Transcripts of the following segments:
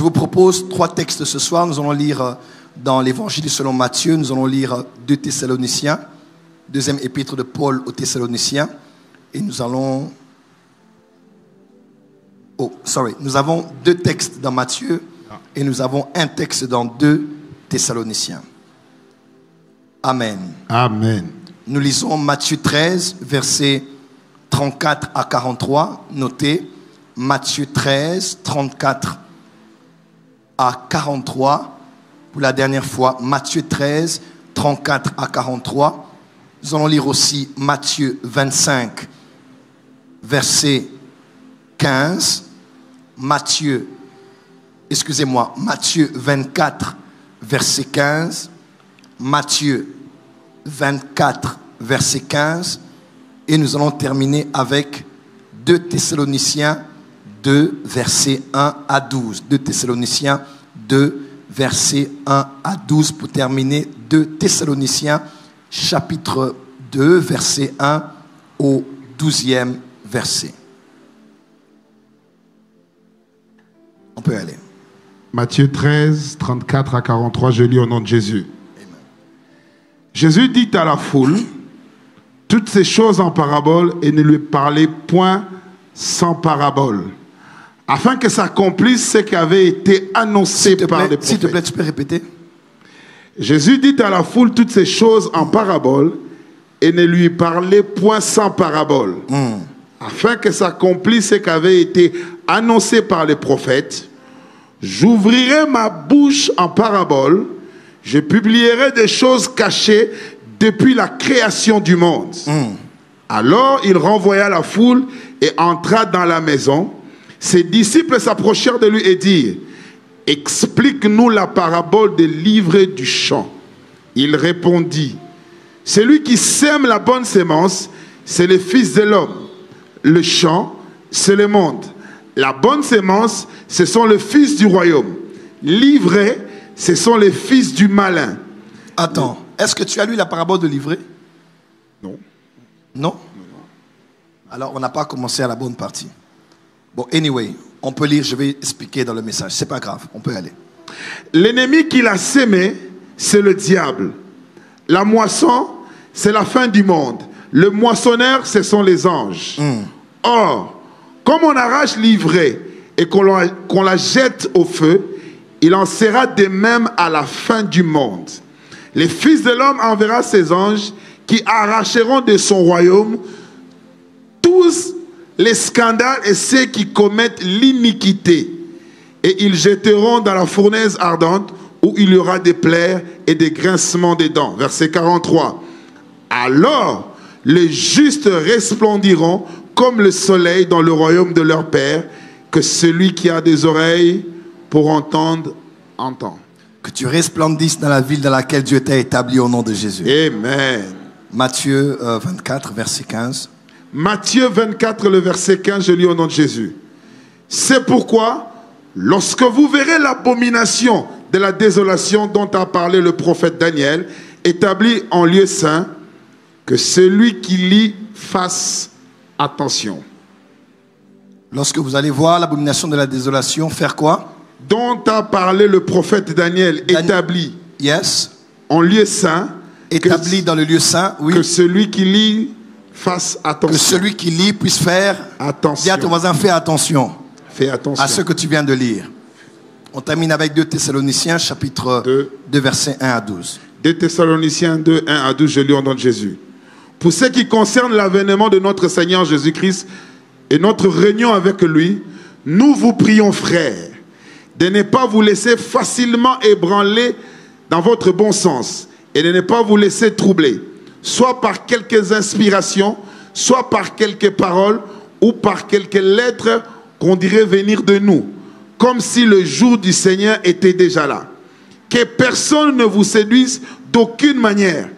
Je vous propose 3 textes ce soir. Nous allons lire dans l'Évangile selon Matthieu, nous allons lire 2 Thessaloniciens, deuxième épître de Paul aux Thessaloniciens, et nous allons... Nous avons 2 textes dans Matthieu et nous avons un texte dans 2 Thessaloniciens. Amen. Amen. Nous lisons Matthieu 13, versets 34 à 43. Notez, Matthieu 13, 34 à 43. Pour la dernière fois, Matthieu 13, 34 à 43. Nous allons lire aussi Matthieu 25, verset 15. Matthieu 24, verset 15. Matthieu 24, verset 15. Et nous allons terminer avec 2 Thessaloniciens 2, versets 1 à 12. 2 Thessaloniciens 2, versets 1 à 12 pour terminer 2 Thessaloniciens chapitre 2, verset 1 au 12e verset. On peut aller. Matthieu 13, 34 à 43, je lis au nom de Jésus. Amen. Jésus dit à la foule toutes ces choses en parabole et ne lui parlez point sans parabole, afin que s'accomplisse ce qui avait été annoncé par les prophètes. S'il te plaît, tu peux répéter? Jésus dit à la foule toutes ces choses en parabole et ne lui parlez point sans parabole, afin que s'accomplisse ce qui avait été annoncé par les prophètes. J'ouvrirai ma bouche en parabole, je publierai des choses cachées depuis la création du monde. Alors il renvoya la foule et entra dans la maison. Ses disciples s'approchèrent de lui et dirent: explique-nous la parabole des livrées du champ. Il répondit: celui qui sème la bonne sémence, c'est le Fils de l'homme. Le champ, c'est le monde. La bonne sémence, ce sont les fils du royaume. Livrés, ce sont les fils du malin. Attends, est-ce que tu as lu la parabole de livrée? Non. Non? Alors, on n'a pas commencé à la bonne partie. Bon, anyway, on peut lire, je vais expliquer dans le message. C'est pas grave, on peut aller. L'ennemi qui l'a sémé, c'est le diable. La moisson, c'est la fin du monde. Le moissonneur, ce sont les anges. Or, comme on arrache l'ivrée et qu'on la jette au feu, il en sera de même à la fin du monde. Les fils de l'homme enverra ses anges qui arracheront de son royaume tous les scandales et ceux qui commettent l'iniquité. Et ils jetteront dans la fournaise ardente où il y aura des plaies et des grincements des dents. Verset 43. Alors les justes resplendiront comme le soleil dans le royaume de leur Père. Que celui qui a des oreilles pour entendre, entend. Que tu resplendisses dans la ville dans laquelle Dieu t'a établi au nom de Jésus. Amen. Matthieu 24, verset 15. Matthieu 24, le verset 15, je lis au nom de Jésus. C'est pourquoi, lorsque vous verrez l'abomination de la désolation dont a parlé le prophète Daniel, établi en lieu saint, que celui qui lit fasse attention. Lorsque vous allez voir l'abomination de la désolation, faire quoi? Dont a parlé le prophète Daniel, établi en lieu saint. Établi dans le lieu saint, oui. Que celui qui lit fasse attention. Que celui qui lit puisse faire attention. Dis à ton voisin, fais attention. Fais attention à ce que tu viens de lire. On termine avec 2 Thessaloniciens, chapitre 2, versets 1 à 12. 2 Thessaloniciens 2, 1 à 12, je lis au nom de Jésus. Pour ce qui concerne l'avènement de notre Seigneur Jésus-Christ et notre réunion avec lui, nous vous prions, frères, de ne pas vous laisser facilement ébranler dans votre bon sens et de ne pas vous laisser troubler, soit par quelques inspirations, soit par quelques paroles ou par quelques lettres qu'on dirait venir de nous, comme si le jour du Seigneur était déjà là. Que personne ne vous séduise d'aucune manière,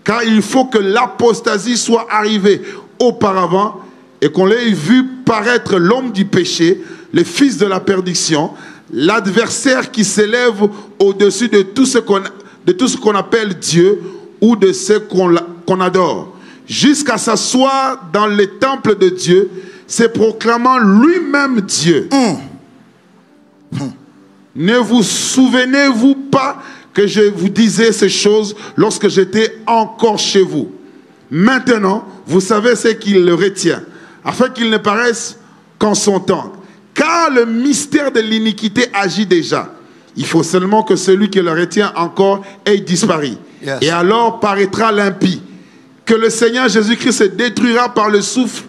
car il faut que l'apostasie soit arrivée auparavant et qu'on l'ait vu paraître l'homme du péché, le fils de la perdition, l'adversaire qui s'élève au-dessus de tout ce qu'on appelle Dieu ou de ce qu'on adore, jusqu'à s'asseoir dans le temple de Dieu, se proclamant lui-même Dieu. ne vous souvenez-vous pas que je vous disais ces choses lorsque j'étais encore chez vous? Maintenant, vous savez ce qui le retient, afin qu'il ne paraisse qu'en son temps. Car le mystère de l'iniquité agit déjà. Il faut seulement que celui qui le retient encore ait disparu. Yes. Et alors paraîtra l'impie, que le Seigneur Jésus-Christ se détruira par le souffle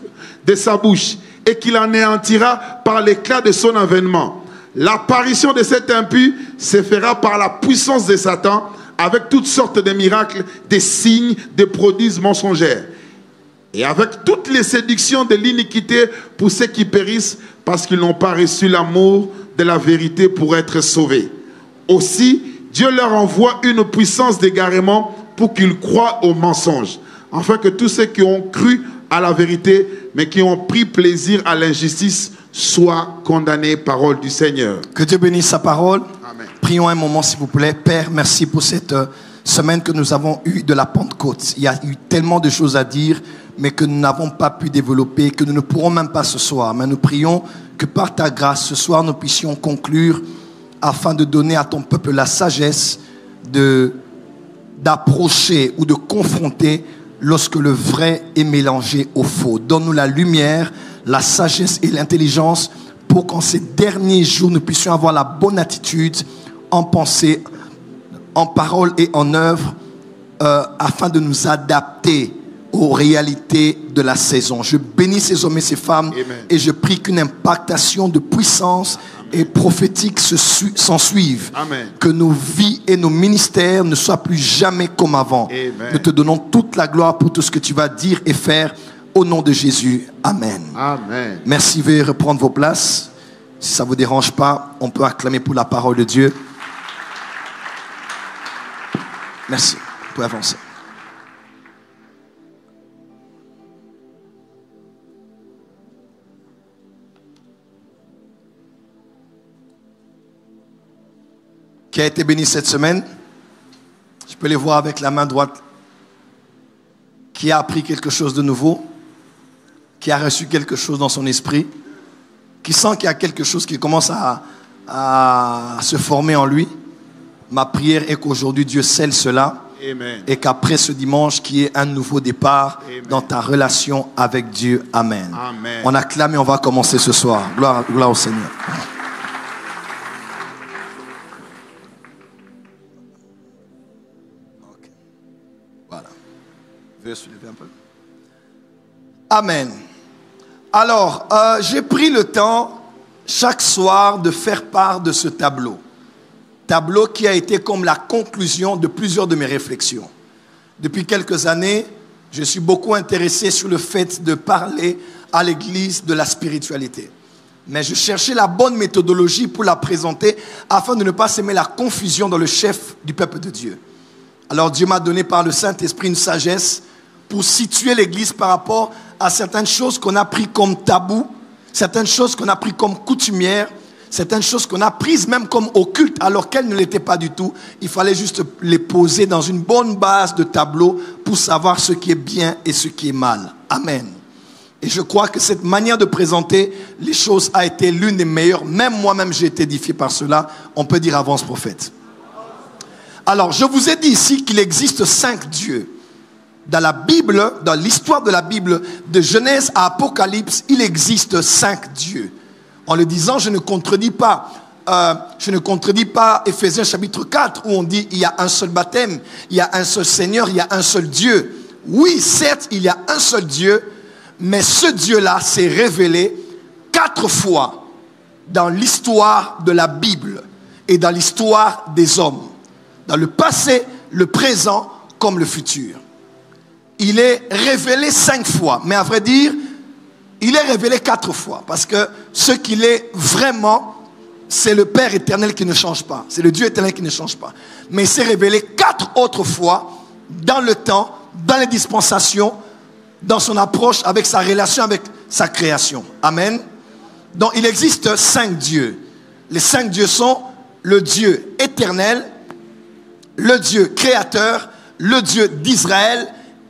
de sa bouche et qu'il anéantira par l'éclat de son avènement. L'apparition de cet impie se fera par la puissance de Satan, avec toutes sortes de miracles, des signes, des prodiges mensongers, et avec toutes les séductions de l'iniquité pour ceux qui périssent, parce qu'ils n'ont pas reçu l'amour de la vérité pour être sauvés. Aussi, Dieu leur envoie une puissance d'égarement pour qu'ils croient aux mensonges, afin que tous ceux qui ont cru à la vérité, mais qui ont pris plaisir à l'injustice, soient condamnés. Parole du Seigneur. Que Dieu bénisse sa parole. Amen. Prions un moment, s'il vous plaît. Père, merci pour cette semaine que nous avons eue de la Pentecôte. Il y a eu tellement de choses à dire, mais que nous n'avons pas pu développer, que nous ne pourrons même pas ce soir. Mais nous prions que par ta grâce, ce soir, nous puissions conclure afin de donner à ton peuple la sagesse d'approcher ou de confronter lorsque le vrai est mélangé au faux. Donne-nous la lumière, la sagesse et l'intelligence pour qu'en ces derniers jours, nous puissions avoir la bonne attitude en pensée, en parole et en œuvre, afin de nous adapter aux réalités de la saison. Je bénis ces hommes et ces femmes. Amen. Et je prie qu'une impactation de puissance et prophétique s'en suive. Amen. Que nos vies et nos ministères ne soient plus jamais comme avant. Amen. Nous te donnons toute la gloire pour tout ce que tu vas dire et faire au nom de Jésus. Amen. Amen. Merci, veuillez reprendre vos places. Si ça ne vous dérange pas, on peut acclamer pour la parole de Dieu. Merci. Vous pouvez avancer. Qui a été béni cette semaine? Je peux les voir avec la main droite. Qui a appris quelque chose de nouveau? Qui a reçu quelque chose dans son esprit? Qui sent qu'il y a quelque chose qui commence à se former en lui? Ma prière est qu'aujourd'hui Dieu scelle cela. Amen. Et qu'après ce dimanche, qu'il y ait un nouveau départ. Amen. Dans ta relation avec Dieu. Amen. Amen. On acclame et on va commencer ce soir. Gloire au Seigneur. Soulever un peu. Amen. Alors, j'ai pris le temps chaque soir de faire part de ce tableau. Tableau qui a été comme la conclusion de plusieurs de mes réflexions. Depuis quelques années, je suis beaucoup intéressé sur le fait de parler à l'Église de la spiritualité. Mais je cherchais la bonne méthodologie pour la présenter afin de ne pas s'aimer la confusion dans le chef du peuple de Dieu. Alors Dieu m'a donné par le Saint-Esprit une sagesse pour situer l'Église par rapport à certaines choses qu'on a prises comme tabou, certaines choses qu'on a prises comme coutumières, certaines choses qu'on a prises même comme occultes alors qu'elles ne l'étaient pas du tout. Il fallait juste les poser dans une bonne base de tableau pour savoir ce qui est bien et ce qui est mal. Amen. Et je crois que cette manière de présenter les choses a été l'une des meilleures. Même moi-même, j'ai été édifié par cela. On peut dire avance prophète. Alors, je vous ai dit ici qu'il existe 5 dieux. Dans la Bible, dans l'histoire de la Bible, de Genèse à Apocalypse, il existe 5 dieux. En le disant, je ne contredis pas Éphésiens chapitre 4 où on dit il y a un seul baptême, il y a un seul Seigneur, il y a un seul Dieu. Oui, certes, il y a un seul Dieu, mais ce Dieu-là s'est révélé 4 fois dans l'histoire de la Bible et dans l'histoire des hommes. Dans le passé, le présent comme le futur. Il est révélé 5 fois. Mais à vrai dire, il est révélé 4 fois. Parce que ce qu'il est vraiment, c'est le Père éternel qui ne change pas. C'est le Dieu éternel qui ne change pas. Mais il s'est révélé 4 autres fois dans le temps, dans les dispensations, dans son approche avec sa relation avec sa création. Amen. Donc il existe 5 dieux. Les 5 dieux sont le Dieu éternel, le Dieu créateur, le Dieu d'Israël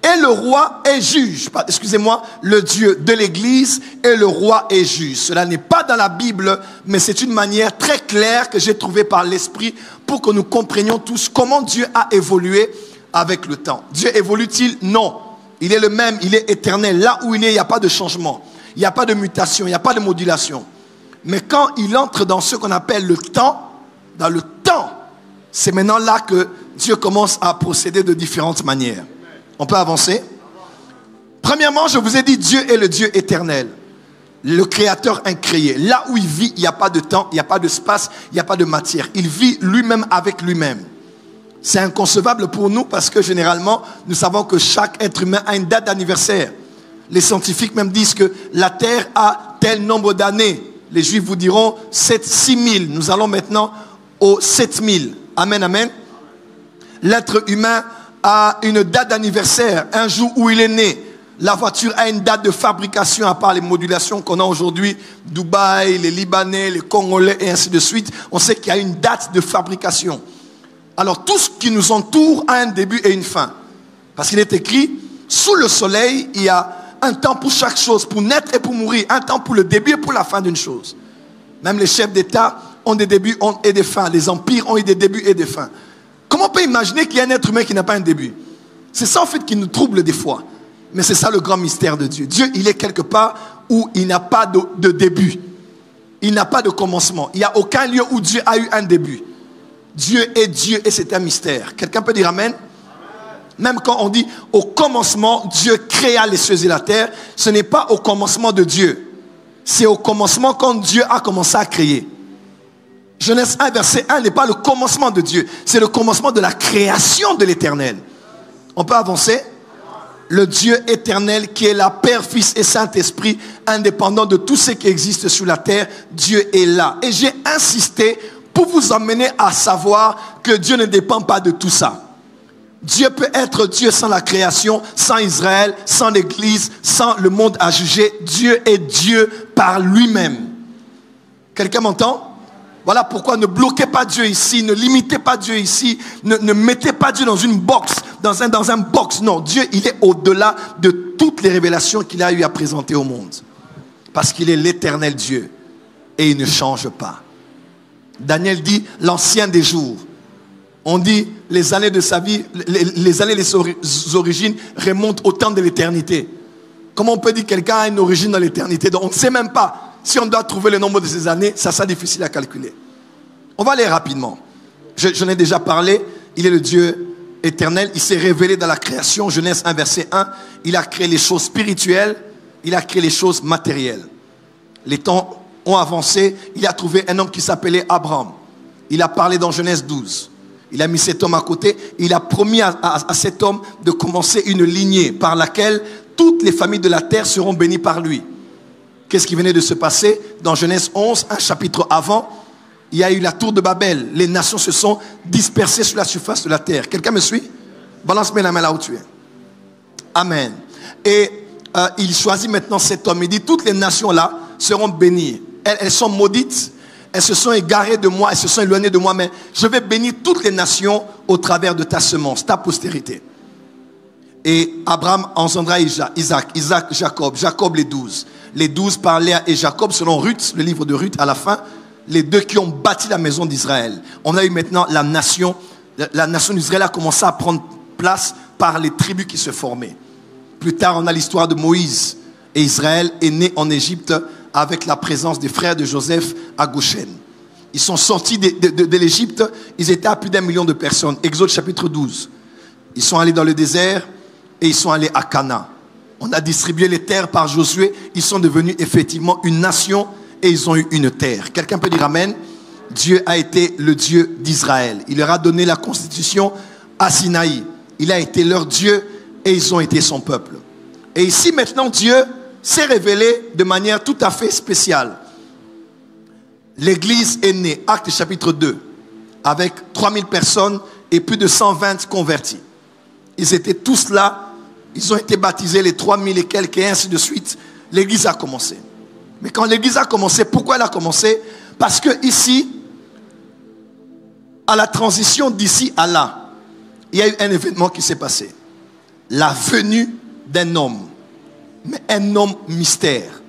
Et le roi est juge. Excusez-moi, le Dieu de l'Église et le roi est juge. Cela n'est pas dans la Bible, mais c'est une manière très claire que j'ai trouvée par l'Esprit pour que nous comprenions tous comment Dieu a évolué avec le temps. Dieu évolue-t-il? Non. Il est le même, il est éternel. Là où il est, il n'y a pas de changement. Il n'y a pas de mutation, il n'y a pas de modulation. Mais quand il entre dans ce qu'on appelle le temps, dans le temps, c'est maintenant là que Dieu commence à procéder de différentes manières. On peut avancer? Premièrement, je vous ai dit, Dieu est le Dieu éternel, le créateur incréé. Là où il vit, il n'y a pas de temps, il n'y a pas d'espace, il n'y a pas de matière. Il vit lui-même avec lui-même. C'est inconcevable pour nous parce que généralement, nous savons que chaque être humain a une date d'anniversaire. Les scientifiques même disent que la Terre a tel nombre d'années. Les Juifs vous diront 6 000. Nous allons maintenant aux 7 000. Amen, amen. L'être humain a une date d'anniversaire, un jour où il est né. La voiture a une date de fabrication, à part les modulations qu'on a aujourd'hui. Dubaï, les Libanais, les Congolais et ainsi de suite. On sait qu'il y a une date de fabrication. Alors tout ce qui nous entoure a un début et une fin. Parce qu'il est écrit, sous le soleil, il y a un temps pour chaque chose, pour naître et pour mourir. Un temps pour le début et pour la fin d'une chose. Même les chefs d'État ont des débuts et des fins. Les empires ont eu des débuts et des fins. Comment on peut imaginer qu'il y a un être humain qui n'a pas un début? C'est ça en fait qui nous trouble des fois. Mais c'est ça le grand mystère de Dieu. Dieu, il est quelque part où il n'a pas de début. Il n'a pas de commencement. Il n'y a aucun lieu où Dieu a eu un début. Dieu est Dieu et c'est un mystère. Quelqu'un peut dire amen? Même quand on dit au commencement, Dieu créa les cieux et la terre, ce n'est pas au commencement de Dieu. C'est au commencement quand Dieu a commencé à créer. Genèse 1, verset 1 n'est pas le commencement de Dieu. C'est le commencement de la création de l'Éternel. On peut avancer? Le Dieu éternel qui est la Père, Fils et Saint-Esprit, indépendant de tout ce qui existe sur la terre, Dieu est là. Et j'ai insisté pour vous emmener à savoir que Dieu ne dépend pas de tout ça. Dieu peut être Dieu sans la création, sans Israël, sans l'Église, sans le monde à juger. Dieu est Dieu par lui-même. Quelqu'un m'entend? Voilà pourquoi ne bloquez pas Dieu ici, ne limitez pas Dieu ici, ne mettez pas Dieu dans une box, dans un box. Non, Dieu, il est au-delà de toutes les révélations qu'il a eu à présenter au monde. Parce qu'il est l'éternel Dieu et il ne change pas. Daniel dit l'ancien des jours. On dit les années de sa vie, les années de ses origines remontent au temps de l'éternité. Comment on peut dire que quelqu'un a une origine dans l'éternité? Donc on ne sait même pas. Si on doit trouver le nombre de ces années, ça sera difficile à calculer. On va aller rapidement. J'en ai déjà parlé. Il est le Dieu éternel. Il s'est révélé dans la création. Genèse 1, verset 1. Il a créé les choses spirituelles. Il a créé les choses matérielles. Les temps ont avancé. Il a trouvé un homme qui s'appelait Abraham. Il a parlé dans Genèse 12. Il a mis cet homme à côté. Il a promis à cet homme de commencer une lignée par laquelle toutes les familles de la terre seront bénies par lui. Qu'est-ce qui venait de se passer? Dans Genèse 11, un chapitre avant, il y a eu la tour de Babel. Les nations se sont dispersées sur la surface de la terre. Quelqu'un me suit? Balance-moi la main là où tu es. Amen. Et il choisit maintenant cet homme. Il dit, toutes les nations là seront bénies. Elles sont maudites. Elles se sont égarées de moi. Elles se sont éloignées de moi. Mais je vais bénir toutes les nations au travers de ta semence, ta postérité. Et Abraham engendra Isaac, Jacob, Jacob les 12. Les 12 par Léa et Jacob, selon Ruth, le livre de Ruth à la fin, les deux qui ont bâti la maison d'Israël. On a eu maintenant la nation d'Israël a commencé à prendre place par les tribus qui se formaient. Plus tard, on a l'histoire de Moïse. Et Israël est né en Égypte avec la présence des frères de Joseph à Goshen. Ils sont sortis de l'Égypte, ils étaient à plus d'1 million de personnes. Exode chapitre 12. Ils sont allés dans le désert et ils sont allés à Canaan. On a distribué les terres par Josué. Ils sont devenus effectivement une nation et ils ont eu une terre. Quelqu'un peut dire amen? Dieu a été le Dieu d'Israël. Il leur a donné la constitution à Sinaï. Il a été leur Dieu et ils ont été son peuple. Et ici maintenant Dieu s'est révélé de manière tout à fait spéciale. L'église est née, Actes chapitre 2, avec 3000 personnes et plus de 120 convertis. Ils étaient tous là. Ils ont été baptisés, les 3000 et quelques, et ainsi de suite. L'église a commencé. Mais quand l'église a commencé, pourquoi elle a commencé? Parce que ici, à la transition d'ici à là, il y a eu un événement qui s'est passé. la venue d'un homme, mais un homme mystère,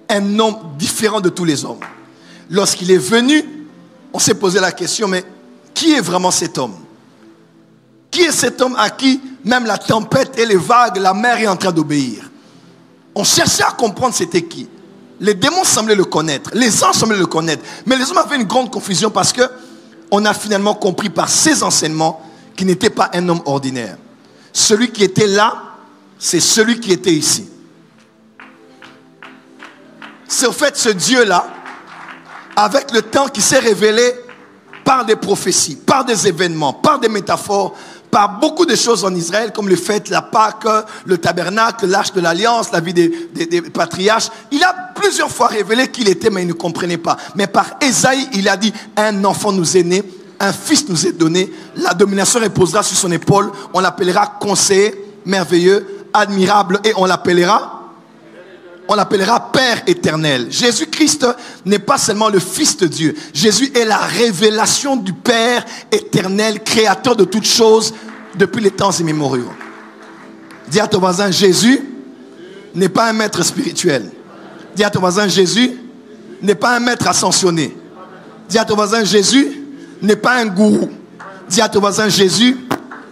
un homme différent de tous les hommes. Lorsqu'il est venu, on s'est posé la question, mais qui est vraiment cet homme? Qui est cet homme à qui même la tempête et les vagues, la mer est en train d'obéir? On cherchait à comprendre c'était qui. Les démons semblaient le connaître, les anges semblaient le connaître, mais les hommes avaient une grande confusion parce que on a finalement compris par ses enseignements qu'il n'était pas un homme ordinaire. Celui qui était là, c'est celui qui était ici. C'est au fait ce Dieu-là, avec le temps, qui s'est révélé par des prophéties, par des événements, par des métaphores, par beaucoup de choses en Israël, comme le fait, la Pâque, le tabernacle, l'arche de l'alliance, la vie des patriarches. Il a plusieurs fois révélé qui il était, mais il ne comprenait pas. Mais par Ésaïe, il a dit, un enfant nous est né, un fils nous est donné, la domination reposera sur son épaule, on l'appellera conseiller, merveilleux, admirable, et on l'appellera Père éternel. Jésus-Christ n'est pas seulement le Fils de Dieu. Jésus est la révélation du Père éternel, créateur de toutes choses depuis les temps immémoriaux. Dis à ton voisin, Jésus n'est pas un maître spirituel. Dis à ton voisin, Jésus n'est pas un maître ascensionné. Dis à ton voisin, Jésus n'est pas un gourou. Dis à ton voisin, Jésus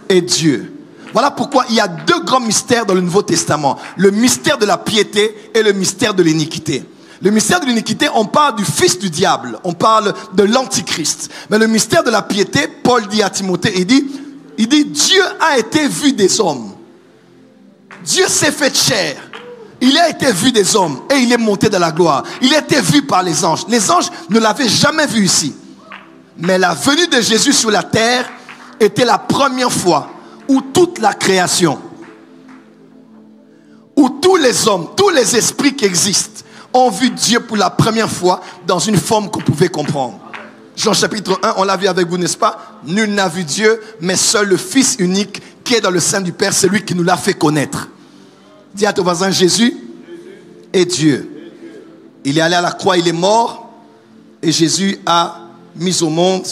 est Dieu. Voilà pourquoi il y a deux grands mystères dans le Nouveau Testament. Le mystère de la piété et le mystère de l'iniquité. Le mystère de l'iniquité, on parle du fils du diable. On parle de l'antichrist. Mais le mystère de la piété, Paul dit à Timothée, il dit, Dieu a été vu des hommes. Dieu s'est fait chair. Il a été vu des hommes et il est monté dans la gloire. Il a été vu par les anges. Les anges ne l'avaient jamais vu ici. Mais la venue de Jésus sur la terre était la première fois où toute la création, où tous les hommes, tous les esprits qui existent ont vu Dieu pour la première fois dans une forme qu'on pouvait comprendre. Jean chapitre 1, on l'a vu avec vous, n'est-ce pas? Nul n'a vu Dieu, mais seul le Fils unique qui est dans le sein du Père, c'est lui qui nous l'a fait connaître. Dis à ton voisin, Jésus est Dieu. Il est allé à la croix, il est mort, et Jésus a mis au monde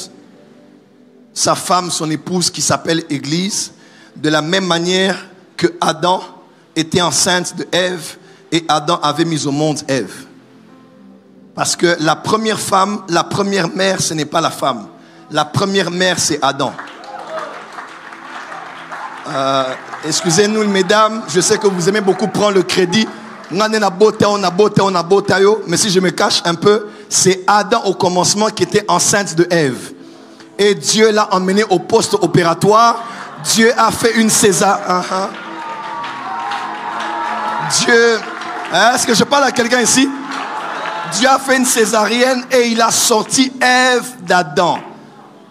sa femme, son épouse qui s'appelle Église, de la même manière que Adam était enceinte de Ève et Adam avait mis au monde Ève. Parce que la première femme, la première mère, ce n'est pas la femme. La première mère, c'est Adam. Excusez-nous, mesdames, je sais que vous aimez beaucoup prendre le crédit. Mais si je me cache un peu, c'est Adam au commencement qui était enceinte de Ève. Et Dieu l'a emmené au poste opératoire. Dieu a fait une césarienne. Dieu, est-ce que je parle à quelqu'un ici? Dieu a fait une césarienne et il a sorti Ève d'Adam.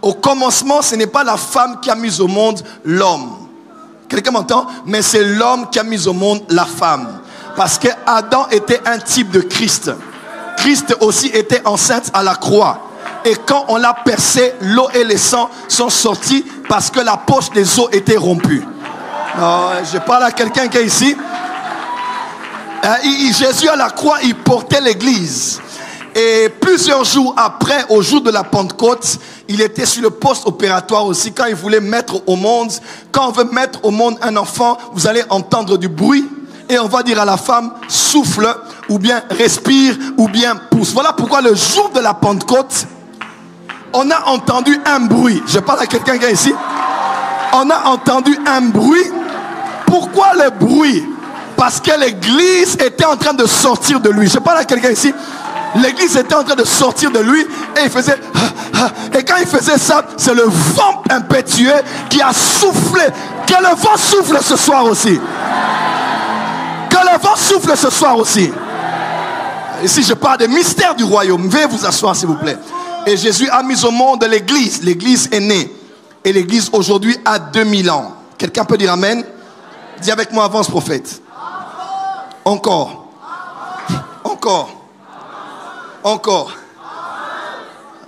Au commencement, ce n'est pas la femme qui a mis au monde l'homme. Quelqu'un m'entend? Mais c'est l'homme qui a mis au monde la femme. Parce que Adam était un type de Christ. Christ aussi était enceinte à la croix. Et quand on l'a percé, l'eau et le sang sont sortis parce que la poche des os était rompue. Je parle à quelqu'un qui est ici. Jésus à la croix, il portait l'église. Et plusieurs jours après, au jour de la Pentecôte, il était sur le poste opératoire aussi. Quand il voulait mettre au monde, quand on veut mettre au monde un enfant, vous allez entendre du bruit. Et on va dire à la femme, souffle, ou bien respire, ou bien pousse. Voilà pourquoi le jour de la Pentecôte, on a entendu un bruit. Je parle à quelqu'un qui est ici. On a entendu un bruit. Pourquoi le bruit? Parce que l'église était en train de sortir de lui. Je parle à quelqu'un ici. L'église était en train de sortir de lui et il faisait... Et quand il faisait ça, c'est le vent impétueux qui a soufflé. Que le vent souffle ce soir aussi. Que le vent souffle ce soir aussi. Ici, je parle des mystères du royaume. Veuillez vous asseoir, s'il vous plaît. Et Jésus a mis au monde l'église. L'église est née. Et l'église aujourd'hui a 2000 ans. Quelqu'un peut dire amen? Dis avec moi, avance prophète. Encore. Encore. Encore.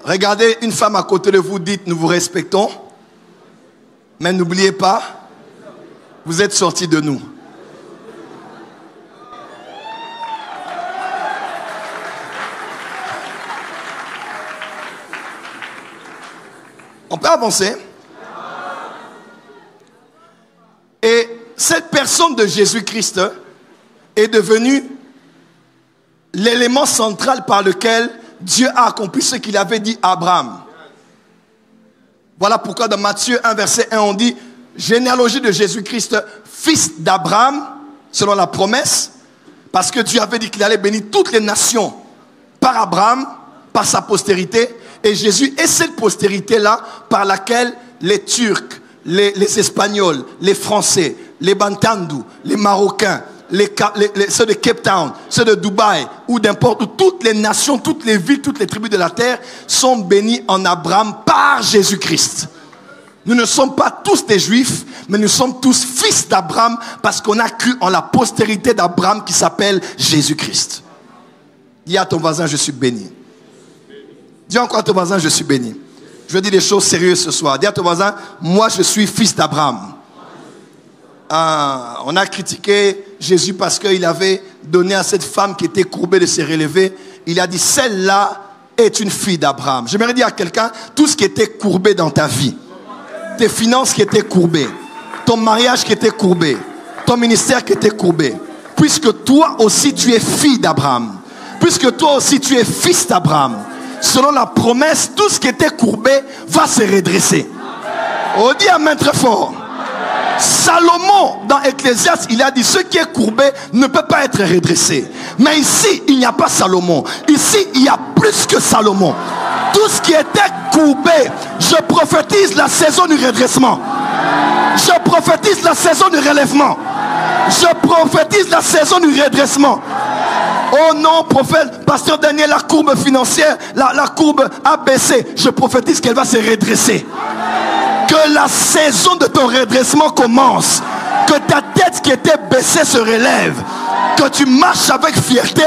Regardez une femme à côté de vous, dites nous vous respectons. Mais n'oubliez pas, vous êtes sortis de nous. On peut avancer. Et cette personne de Jésus-Christ est devenue l'élément central par lequel Dieu a accompli ce qu'il avait dit à Abraham. Voilà pourquoi dans Matthieu 1, verset 1, on dit généalogie de Jésus-Christ, fils d'Abraham, selon la promesse, parce que Dieu avait dit qu'il allait bénir toutes les nations par Abraham, par sa postérité, et Jésus est cette postérité-là par laquelle les Turcs, les Espagnols, les Français, les Bantandou, les Marocains, ceux de Cape Town, ceux de Dubaï ou n'importe où, toutes les nations, toutes les villes, toutes les tribus de la terre sont bénies en Abraham par Jésus-Christ. Nous ne sommes pas tous des Juifs, mais nous sommes tous fils d'Abraham parce qu'on a cru en la postérité d'Abraham qui s'appelle Jésus-Christ. Dis à ton voisin, je suis béni. Dis encore à ton voisin, je suis béni. Je veux dire des choses sérieuses ce soir. Dis à ton voisin, moi je suis fils d'Abraham. On a critiqué Jésus parce qu'il avait donné à cette femme qui était courbée de se relever. Il a dit, celle-là est une fille d'Abraham. J'aimerais dire à quelqu'un, tout ce qui était courbé dans ta vie, tes finances qui étaient courbées, ton mariage qui était courbé, ton ministère qui était courbé, puisque toi aussi tu es fille d'Abraham, puisque toi aussi tu es fils d'Abraham, selon la promesse, tout ce qui était courbé va se redresser. On dit amen très fort. Salomon, dans Ecclésiaste, il a dit, ce qui est courbé ne peut pas être redressé. Mais ici, il n'y a pas Salomon. Ici, il y a plus que Salomon. Tout ce qui était courbé, je prophétise la saison du redressement. Je prophétise la saison du relèvement. Je prophétise la saison du redressement. Oh non, prophète, pasteur Daniel, la courbe financière, la courbe a baissé. Je prophétise qu'elle va se redresser. Que la saison de ton redressement commence. Que ta tête qui était baissée se relève. Que tu marches avec fierté.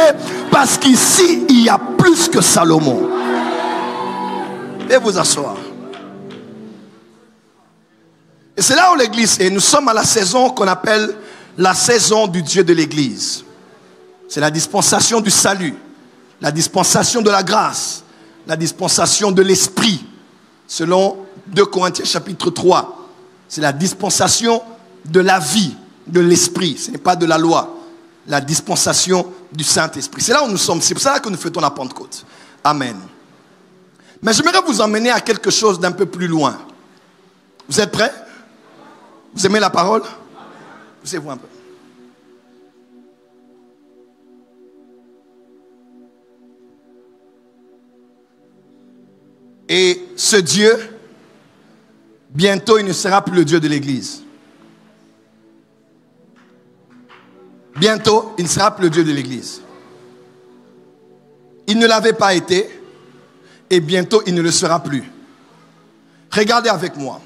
Parce qu'ici, il y a plus que Salomon. Et vous asseoir. Et c'est là où l'église est. Nous sommes à la saison qu'on appelle la saison du Dieu de l'église. C'est la dispensation du salut. La dispensation de la grâce. La dispensation de l'esprit. Selon 2 Corinthiens chapitre 3. C'est la dispensation de la vie, de l'esprit. Ce n'est pas de la loi. La dispensation du Saint-Esprit. C'est là où nous sommes. C'est pour ça que nous fêtons la Pentecôte. Amen. Mais j'aimerais vous emmener à quelque chose d'un peu plus loin. Vous êtes prêts? Vous aimez la parole? Poussez-vous un peu. Et ce Dieu, bientôt, il ne sera plus le Dieu de l'Église. Bientôt, il ne sera plus le Dieu de l'Église. Il ne l'avait pas été, et bientôt, il ne le sera plus. Regardez avec moi.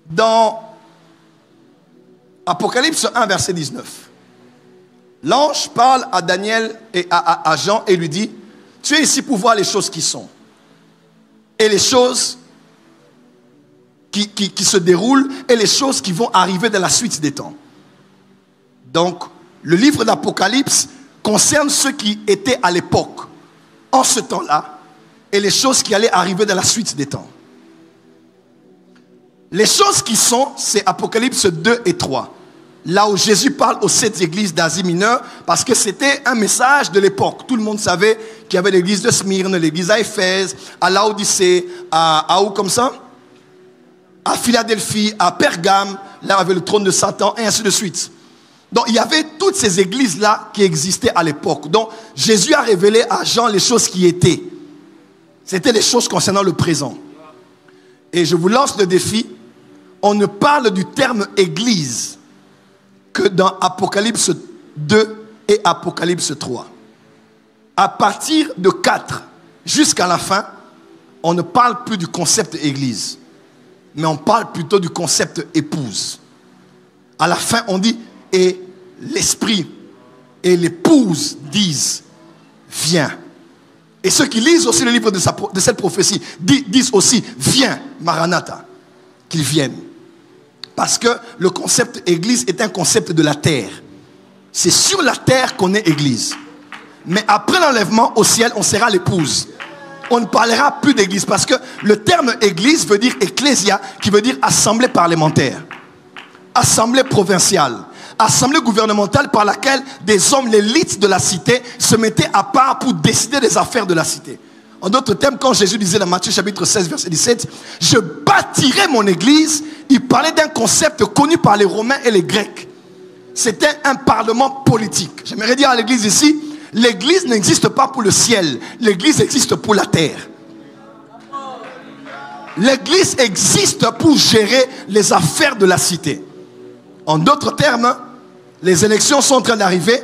Dans Apocalypse 1, verset 19, l'ange parle à Daniel et à Jean et lui dit, tu es ici pour voir les choses qui sont. Et les choses qui se déroulent et les choses qui vont arriver dans la suite des temps. Donc, le livre d'Apocalypse concerne ceux qui étaient à l'époque, en ce temps-là, et les choses qui allaient arriver dans la suite des temps. Les choses qui sont, c'est Apocalypse 2 et 3. Là où Jésus parle aux 7 églises d'Asie mineure, parce que c'était un message de l'époque. Tout le monde savait qu'il y avait l'église de Smyrne, l'église à Éphèse, à Laodicée, à où comme ça? À Philadelphie, à Pergame, là avait le trône de Satan, et ainsi de suite. Donc il y avait toutes ces églises-là qui existaient à l'époque. Donc Jésus a révélé à Jean les choses qui étaient. C'était les choses concernant le présent. Et je vous lance le défi. On ne parle du terme église que dans Apocalypse 2 et Apocalypse 3. À partir de 4 jusqu'à la fin, on ne parle plus du concept église, mais on parle plutôt du concept épouse. À la fin, on dit, et l'esprit et l'épouse disent, viens. Et ceux qui lisent aussi le livre de cette prophétie disent aussi, viens, Maranatha, qu'ils viennent. Parce que le concept église est un concept de la terre. C'est sur la terre qu'on est église. Mais après l'enlèvement au ciel, on sera l'épouse. On ne parlera plus d'église parce que le terme église veut dire ecclésia, qui veut dire assemblée parlementaire. assemblée provinciale, assemblée gouvernementale par laquelle des hommes, l'élite de la cité, se mettaient à part pour décider des affaires de la cité. En d'autres termes, quand Jésus disait dans Matthieu chapitre 16, verset 17, « Je bâtirai mon église », il parlait d'un concept connu par les Romains et les Grecs. C'était un parlement politique. J'aimerais dire à l'église ici, l'église n'existe pas pour le ciel, l'église existe pour la terre. L'église existe pour gérer les affaires de la cité. En d'autres termes, les élections sont en train d'arriver,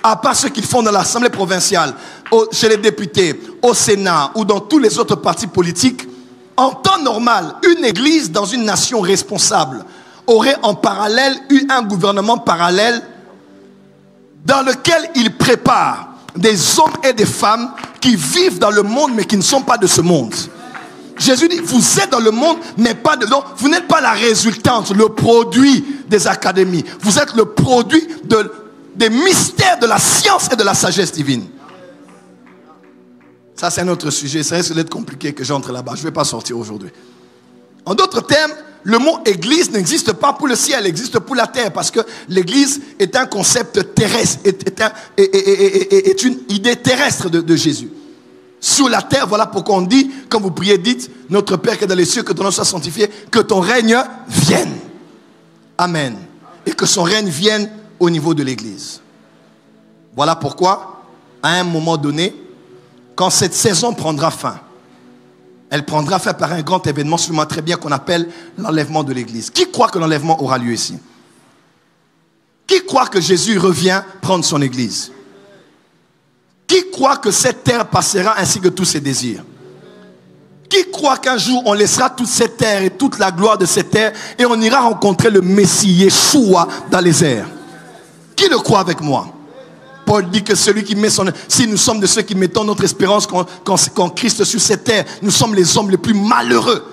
à part ce qu'ils font dans l'Assemblée provinciale, chez les députés, au Sénat ou dans tous les autres partis politiques. En temps normal, une église dans une nation responsable aurait en parallèle eu un gouvernement parallèle dans lequel il prépare des hommes et des femmes qui vivent dans le monde mais qui ne sont pas de ce monde. Jésus dit, vous êtes dans le monde, mais pas dedans. Vous n'êtes pas la résultante, le produit des académies. Vous êtes le produit des mystères de la science et de la sagesse divine. Ça, c'est un autre sujet. Ça risque d'être compliqué que j'entre là-bas. Je ne vais pas sortir aujourd'hui. En d'autres termes, le mot église n'existe pas pour le ciel, il existe pour la terre. Parce que l'église est un concept terrestre, est une idée terrestre de Jésus. Sur la terre, voilà pourquoi on dit, quand vous priez, dites, notre Père qui est dans les cieux, que ton nom soit sanctifié, que ton règne vienne. Amen. Et que son règne vienne au niveau de l'église. Voilà pourquoi, à un moment donné, quand cette saison prendra fin, elle prendra fin par un grand événement, suivez-moi très bien, qu'on appelle l'enlèvement de l'église. Qui croit que l'enlèvement aura lieu ici? Qui croit que Jésus revient prendre son église? Qui croit que cette terre passera ainsi que tous ses désirs? Qui croit qu'un jour on laissera toute cette terre et toute la gloire de cette terre et on ira rencontrer le Messie Yeshua dans les airs? Qui le croit avec moi? Paul dit que celui qui met son... Si nous sommes de ceux qui mettons notre espérance qu'en Christ sur cette terre, nous sommes les hommes les plus malheureux.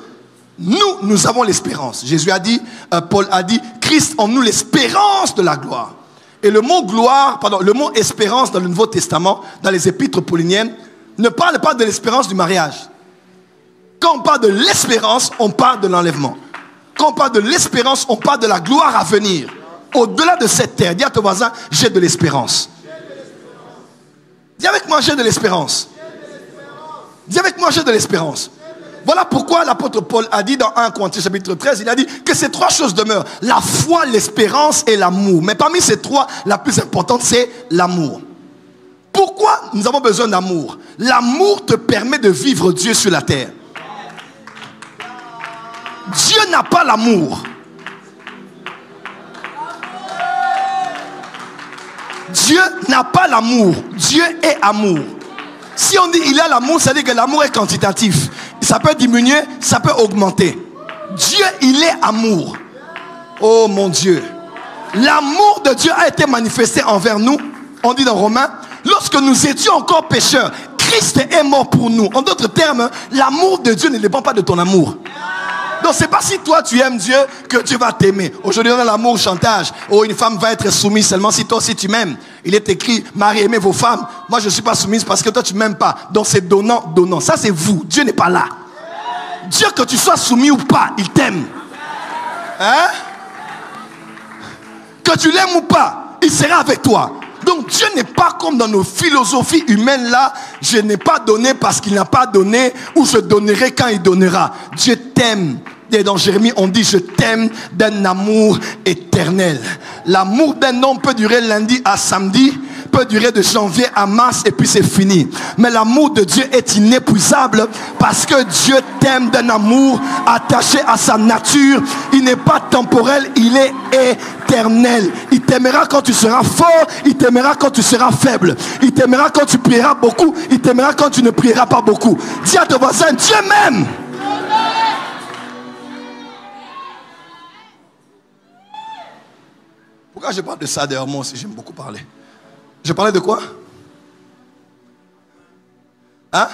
Nous avons l'espérance. Jésus a dit, Paul a dit, Christ en nous l'espérance de la gloire. Et le mot gloire, le mot espérance dans le Nouveau Testament, dans les épîtres pauliniennes, ne parle pas de l'espérance du mariage. Quand on parle de l'espérance, on parle de l'enlèvement. Quand on parle de l'espérance, on parle de la gloire à venir. Au-delà de cette terre, dis à ton voisin, j'ai de l'espérance. Dis avec moi, j'ai de l'espérance. Dis avec moi, j'ai de l'espérance. Voilà pourquoi l'apôtre Paul a dit dans 1 Corinthiens chapitre 13, il a dit que ces trois choses demeurent. La foi, l'espérance et l'amour. Mais parmi ces trois, la plus importante, c'est l'amour. Pourquoi nous avons besoin d'amour? L'amour te permet de vivre Dieu sur la terre. Dieu n'a pas l'amour. Dieu n'a pas l'amour. Dieu est amour. Si on dit il a l'amour, ça veut dire que l'amour est quantitatif. Ça peut diminuer, ça peut augmenter. Dieu, il est amour. Oh mon Dieu. L'amour de Dieu a été manifesté envers nous. On dit dans Romains, lorsque nous étions encore pécheurs, Christ est mort pour nous. En d'autres termes, l'amour de Dieu ne dépend pas de ton amour. Donc c'est pas si toi tu aimes Dieu que Dieu va t'aimer. Aujourd'hui on a l'amour chantage. Oh, une femme va être soumise seulement si toi aussi tu m'aimes. Il est écrit, Marie, aimez vos femmes. Moi je ne suis pas soumise parce que toi tu m'aimes pas. Donc c'est donnant, donnant. Ça c'est vous. Dieu n'est pas là. Dieu, que tu sois soumis ou pas, il t'aime. Hein? Que tu l'aimes ou pas, il sera avec toi. Donc Dieu n'est pas comme dans nos philosophies humaines là. Je n'ai pas donné parce qu'il n'a pas donné, ou je donnerai quand il donnera. Dieu t'aime. Et dans Jérémie, on dit je t'aime d'un amour éternel. L'amour d'un homme peut durer lundi à samedi, peut durer de janvier à mars et puis c'est fini. Mais l'amour de Dieu est inépuisable parce que Dieu t'aime d'un amour attaché à sa nature. Il n'est pas temporel, il est éternel. Il t'aimera quand tu seras fort, il t'aimera quand tu seras faible. Il t'aimera quand tu prieras beaucoup, il t'aimera quand tu ne prieras pas beaucoup. Dis à ton voisin, Dieu m'aime. Pourquoi je parle de ça d'ailleurs? Moi aussi j'aime beaucoup parler. Je parlais de quoi? Hein?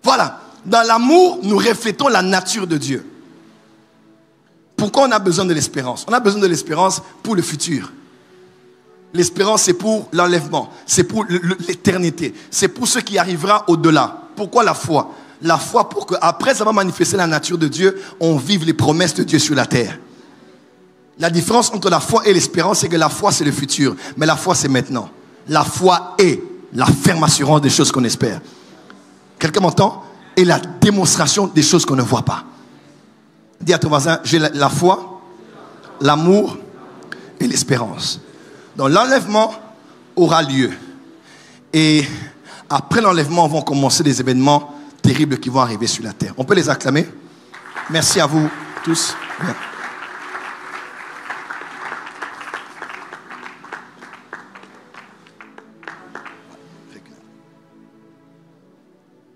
Voilà. Dans l'amour, nous reflétons la nature de Dieu. Pourquoi on a besoin de l'espérance? On a besoin de l'espérance pour le futur. L'espérance, c'est pour l'enlèvement. C'est pour l'éternité. C'est pour ce qui arrivera au-delà. Pourquoi la foi? La foi pour qu'après avoir manifesté la nature de Dieu, on vive les promesses de Dieu sur la terre. La différence entre la foi et l'espérance, c'est que la foi, c'est le futur. Mais la foi, c'est maintenant. La foi est la ferme assurance des choses qu'on espère. Quelqu'un m'entend? Et la démonstration des choses qu'on ne voit pas. Dis à ton voisin, j'ai la foi, l'amour et l'espérance. Donc l'enlèvement aura lieu. Et après l'enlèvement, vont commencer des événements terribles qui vont arriver sur la terre. On peut les acclamer? Merci à vous tous. Bien.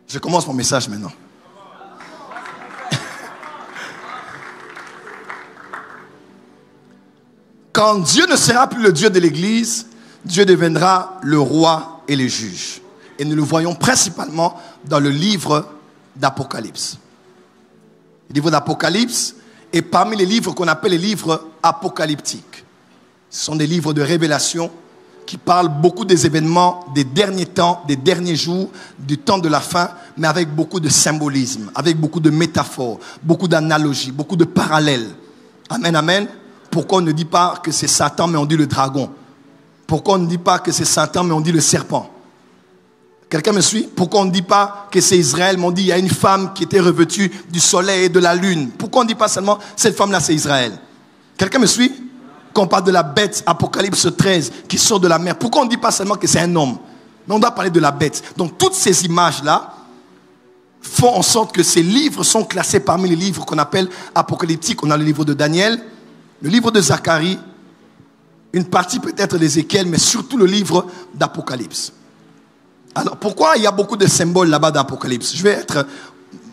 Je commence mon message maintenant. Quand Dieu ne sera plus le Dieu de l'Église, Dieu deviendra le roi et le juge. Et nous le voyons principalement dans le livre d'Apocalypse. Le livre d'Apocalypse est parmi les livres qu'on appelle les livres apocalyptiques. Ce sont des livres de révélation qui parlent beaucoup des événements des derniers temps, des derniers jours, du temps de la fin, mais avec beaucoup de symbolisme, avec beaucoup de métaphores, beaucoup d'analogies, beaucoup de parallèles. Amen, amen. Pourquoi on ne dit pas que c'est Satan, mais on dit le dragon? Pourquoi on ne dit pas que c'est Satan, mais on dit le serpent? Quelqu'un me suit? Pourquoi on ne dit pas que c'est Israël, mais on dit il y a une femme qui était revêtue du soleil et de la lune? Pourquoi on ne dit pas seulement cette femme-là, c'est Israël? Quelqu'un me suit? Quand on parle de la bête, Apocalypse 13, qui sort de la mer, pourquoi on ne dit pas seulement que c'est un homme? Mais on doit parler de la bête. Donc toutes ces images-là font en sorte que ces livres sont classés parmi les livres qu'on appelle apocalyptiques. On a le livre de Daniel, le livre de Zacharie, une partie peut-être d'Ézéchiel, mais surtout le livre d'Apocalypse. Alors pourquoi il y a beaucoup de symboles là-bas d'Apocalypse? Je vais être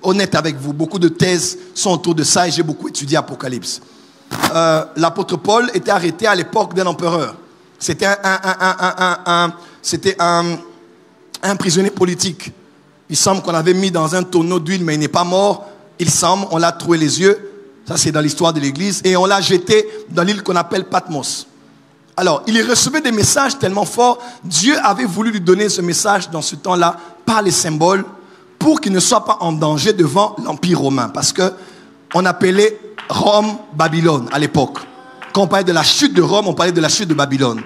honnête avec vous. Beaucoup de thèses sont autour de ça et j'ai beaucoup étudié Apocalypse. L'apôtre Paul était arrêté à l'époque d'un empereur. C'était un prisonnier politique. Il semble qu'on l'avait mis dans un tonneau d'huile, mais il n'est pas mort. Il semble, on l'a troué les yeux. Ça, c'est dans l'histoire de l'Église. Et on l'a jeté dans l'île qu'on appelle Patmos. Alors, il recevait des messages tellement forts. Dieu avait voulu lui donner ce message dans ce temps-là par les symboles pour qu'il ne soit pas en danger devant l'Empire romain. Parce qu'on appelait Rome, Babylone à l'époque. Quand on parlait de la chute de Rome, on parlait de la chute de Babylone.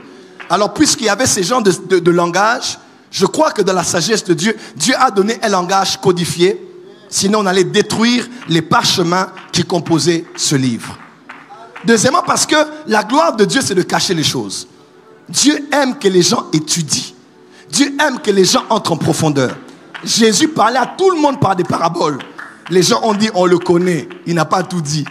Alors, puisqu'il y avait ces genres de langage, je crois que dans la sagesse de Dieu, Dieu a donné un langage codifié. Sinon, on allait détruire les parchemins qui composaient ce livre. Deuxièmement, parce que la gloire de Dieu, c'est de cacher les choses. Dieu aime que les gens étudient. Dieu aime que les gens entrent en profondeur. Jésus parlait à tout le monde par des paraboles. Les gens ont dit, on le connaît, il n'a pas tout dit.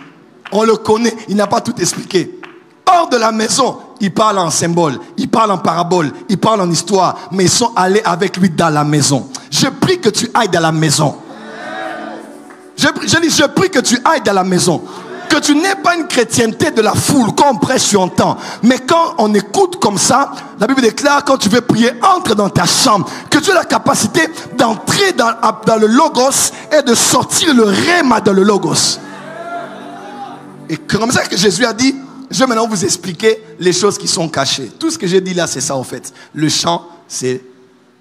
On le connaît, il n'a pas tout expliqué. Hors de la maison, il parle en symbole, il parle en parabole, il parle en histoire, mais ils sont allés avec lui dans la maison. Je prie que tu ailles dans la maison. Je prie que tu ailles dans la maison. Que tu n'aies pas une chrétienté de la foule, quand on prêche, tu entends. Mais quand on écoute comme ça, la Bible déclare, quand tu veux prier, entre dans ta chambre. Que tu aies la capacité d'entrer dans le logos et de sortir le rhéma dans le logos. Et comme ça que Jésus a dit, je vais maintenant vous expliquer les choses qui sont cachées. Tout ce que j'ai dit là, c'est ça en fait. Le chant, c'est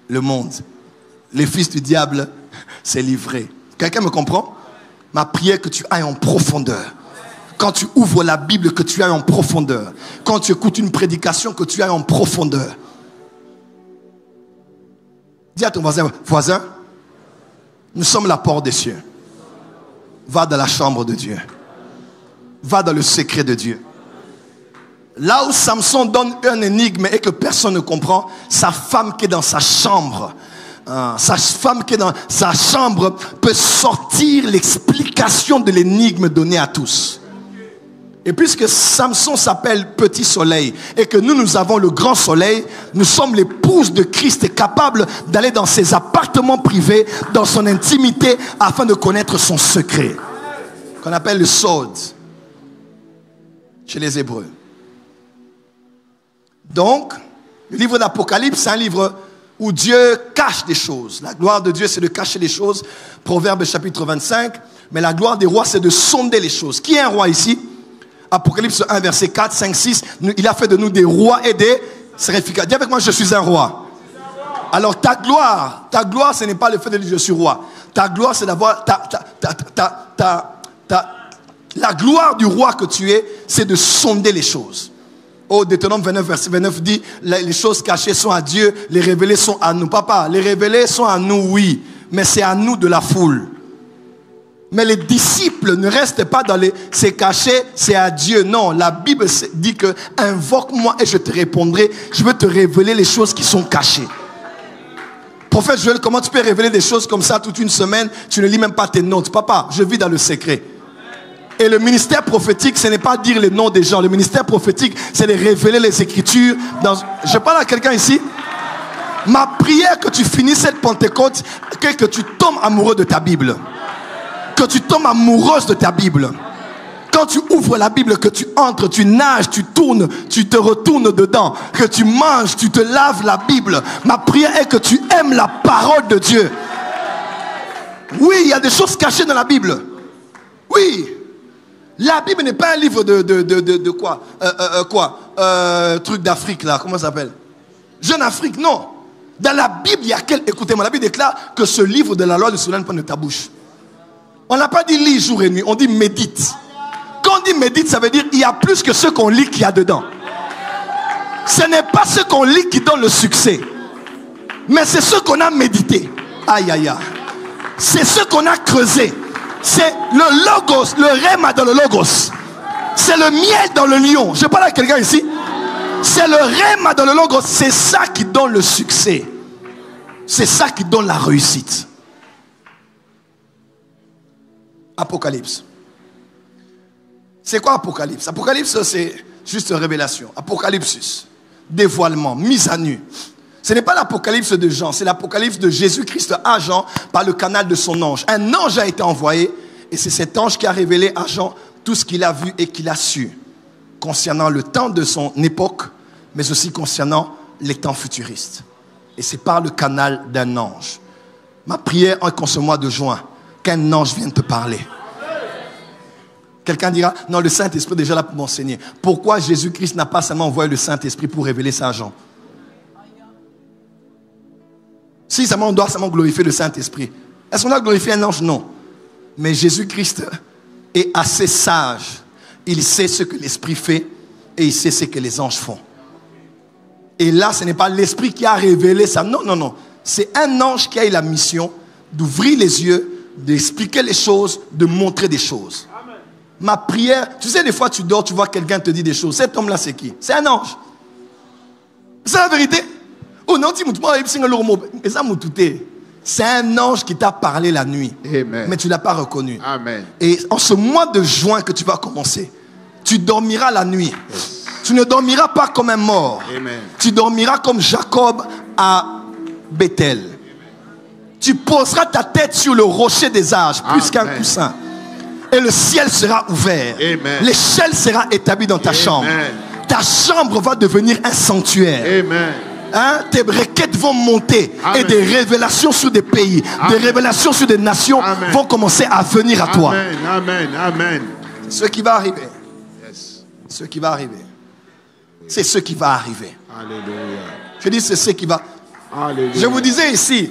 le monde. Les fils du diable, c'est livré. Quelqu'un me comprend? Ma prière, que tu ailles en profondeur. Quand tu ouvres la Bible, que tu ailles en profondeur. Quand tu écoutes une prédication, que tu ailles en profondeur. Dis à ton voisin, nous sommes la porte des cieux. Va dans la chambre de Dieu. Va dans le secret de Dieu. Là où Samson donne un énigme et que personne ne comprend, sa femme qui est dans sa chambre, sa femme qui est dans sa chambre peut sortir l'explication de l'énigme donnée à tous. Et puisque Samson s'appelle Petit Soleil et que nous avons le grand soleil, nous sommes l'épouse de Christ et capables d'aller dans ses appartements privés, dans son intimité, afin de connaître son secret. Qu'on appelle le Sod chez les Hébreux. Donc, le livre d'Apocalypse, c'est un livre où Dieu cache des choses. La gloire de Dieu, c'est de cacher les choses. Proverbe chapitre 25. Mais la gloire des rois, c'est de sonder les choses. Qui est un roi ici? Apocalypse 1, verset 4, 5, 6. Il a fait de nous des rois et des sacrificateurs. Dis avec moi, je suis un roi. Alors ta gloire, ce n'est pas le fait de dire je suis roi. Ta gloire, c'est d'avoir la gloire du roi que tu es, c'est de sonder les choses. Oh, Deutéronome 29, verset 29 dit, les choses cachées sont à Dieu, les révélées sont à nous. Papa, les révélées sont à nous, oui, mais c'est à nous de la foule. Mais les disciples ne restent pas dans les... C'est caché, c'est à Dieu. Non, la Bible dit que invoque-moi et je te répondrai. Je veux te révéler les choses qui sont cachées. Prophète Joël, comment tu peux révéler des choses comme ça toute une semaine? Tu ne lis même pas tes notes. Papa, je vis dans le secret. Et le ministère prophétique, ce n'est pas dire les noms des gens. Le ministère prophétique, c'est de révéler les Écritures. Je parle à quelqu'un ici. Ma prière que tu finisses cette Pentecôte, que tu tombes amoureux de ta Bible. Que tu tombes amoureuse de ta Bible. Quand tu ouvres la Bible, que tu entres, tu nages, tu tournes, tu te retournes dedans. Que tu manges, tu te laves la Bible. Ma prière est que tu aimes la parole de Dieu. Oui, il y a des choses cachées dans la Bible. Oui. La Bible n'est pas un livre de quoi truc d'Afrique là, comment ça s'appelle? Jeune Afrique, non. Dans la Bible, il y a écoutez-moi, la Bible déclare que ce livre de la loi ne s'éloigne pas de ta bouche. On n'a pas dit lis jour et nuit, on dit médite. Quand on dit médite, ça veut dire il y a plus que ce qu'on lit qu'il y a dedans. Ce n'est pas ce qu'on lit qui donne le succès, mais c'est ce qu'on a médité. Aïe aïe aïe. C'est ce qu'on a creusé. C'est le logos, le rhéma dans le logos. C'est le miel dans le lion. Je parle à quelqu'un ici. C'est le rhéma dans le logos. C'est ça qui donne le succès. C'est ça qui donne la réussite. Apocalypse. C'est quoi Apocalypse? Apocalypse, c'est juste révélation. Apocalypse, dévoilement, mise à nu. Ce n'est pas l'Apocalypse de Jean, c'est l'Apocalypse de Jésus-Christ à Jean par le canal de son ange. Un ange a été envoyé et c'est cet ange qui a révélé à Jean tout ce qu'il a vu et qu'il a su concernant le temps de son époque, mais aussi concernant les temps futuristes. Et c'est par le canal d'un ange. Ma prière est qu'en ce mois de juin, qu'un ange vienne te parler. Quelqu'un dira, non, le Saint-Esprit est déjà là pour m'enseigner. Pourquoi Jésus-Christ n'a pas seulement envoyé le Saint-Esprit pour révéler ça à Jean? Si seulement on doit seulement glorifier le Saint-Esprit. Est-ce qu'on doit glorifier un ange? Non. Mais Jésus-Christ est assez sage. Il sait ce que l'Esprit fait et il sait ce que les anges font. Et là, ce n'est pas l'Esprit qui a révélé ça. Non, non, non. C'est un ange qui a eu la mission d'ouvrir les yeux, d'expliquer les choses, de montrer des choses. Amen. Ma prière, tu sais, des fois tu dors, tu vois quelqu'un te dit des choses. Cet homme-là, c'est qui? C'est un ange. C'est la vérité. C'est un ange qui t'a parlé la nuit. Amen. Mais tu ne l'as pas reconnu. Amen. Et en ce mois de juin que tu vas commencer, tu dormiras la nuit. Yes. Tu ne dormiras pas comme un mort. Amen. Tu dormiras comme Jacob à Bethel. Amen. Tu poseras ta tête sur le rocher des âges, plus qu'un coussin. Et le ciel sera ouvert. L'échelle sera établie dans ta Amen. Chambre. Ta chambre va devenir un sanctuaire. Amen. Hein? Tes requêtes vont monter. Amen. Et des révélations sur des pays, Amen. Des révélations sur des nations Amen. Vont commencer à venir à toi. Amen. Amen. Amen. C'est ce qui va arriver. Yes. Ce qui va arriver. C'est ce qui va arriver. Alléluia. Je dis c'est ce qui va. Alléluia. Je vous disais ici,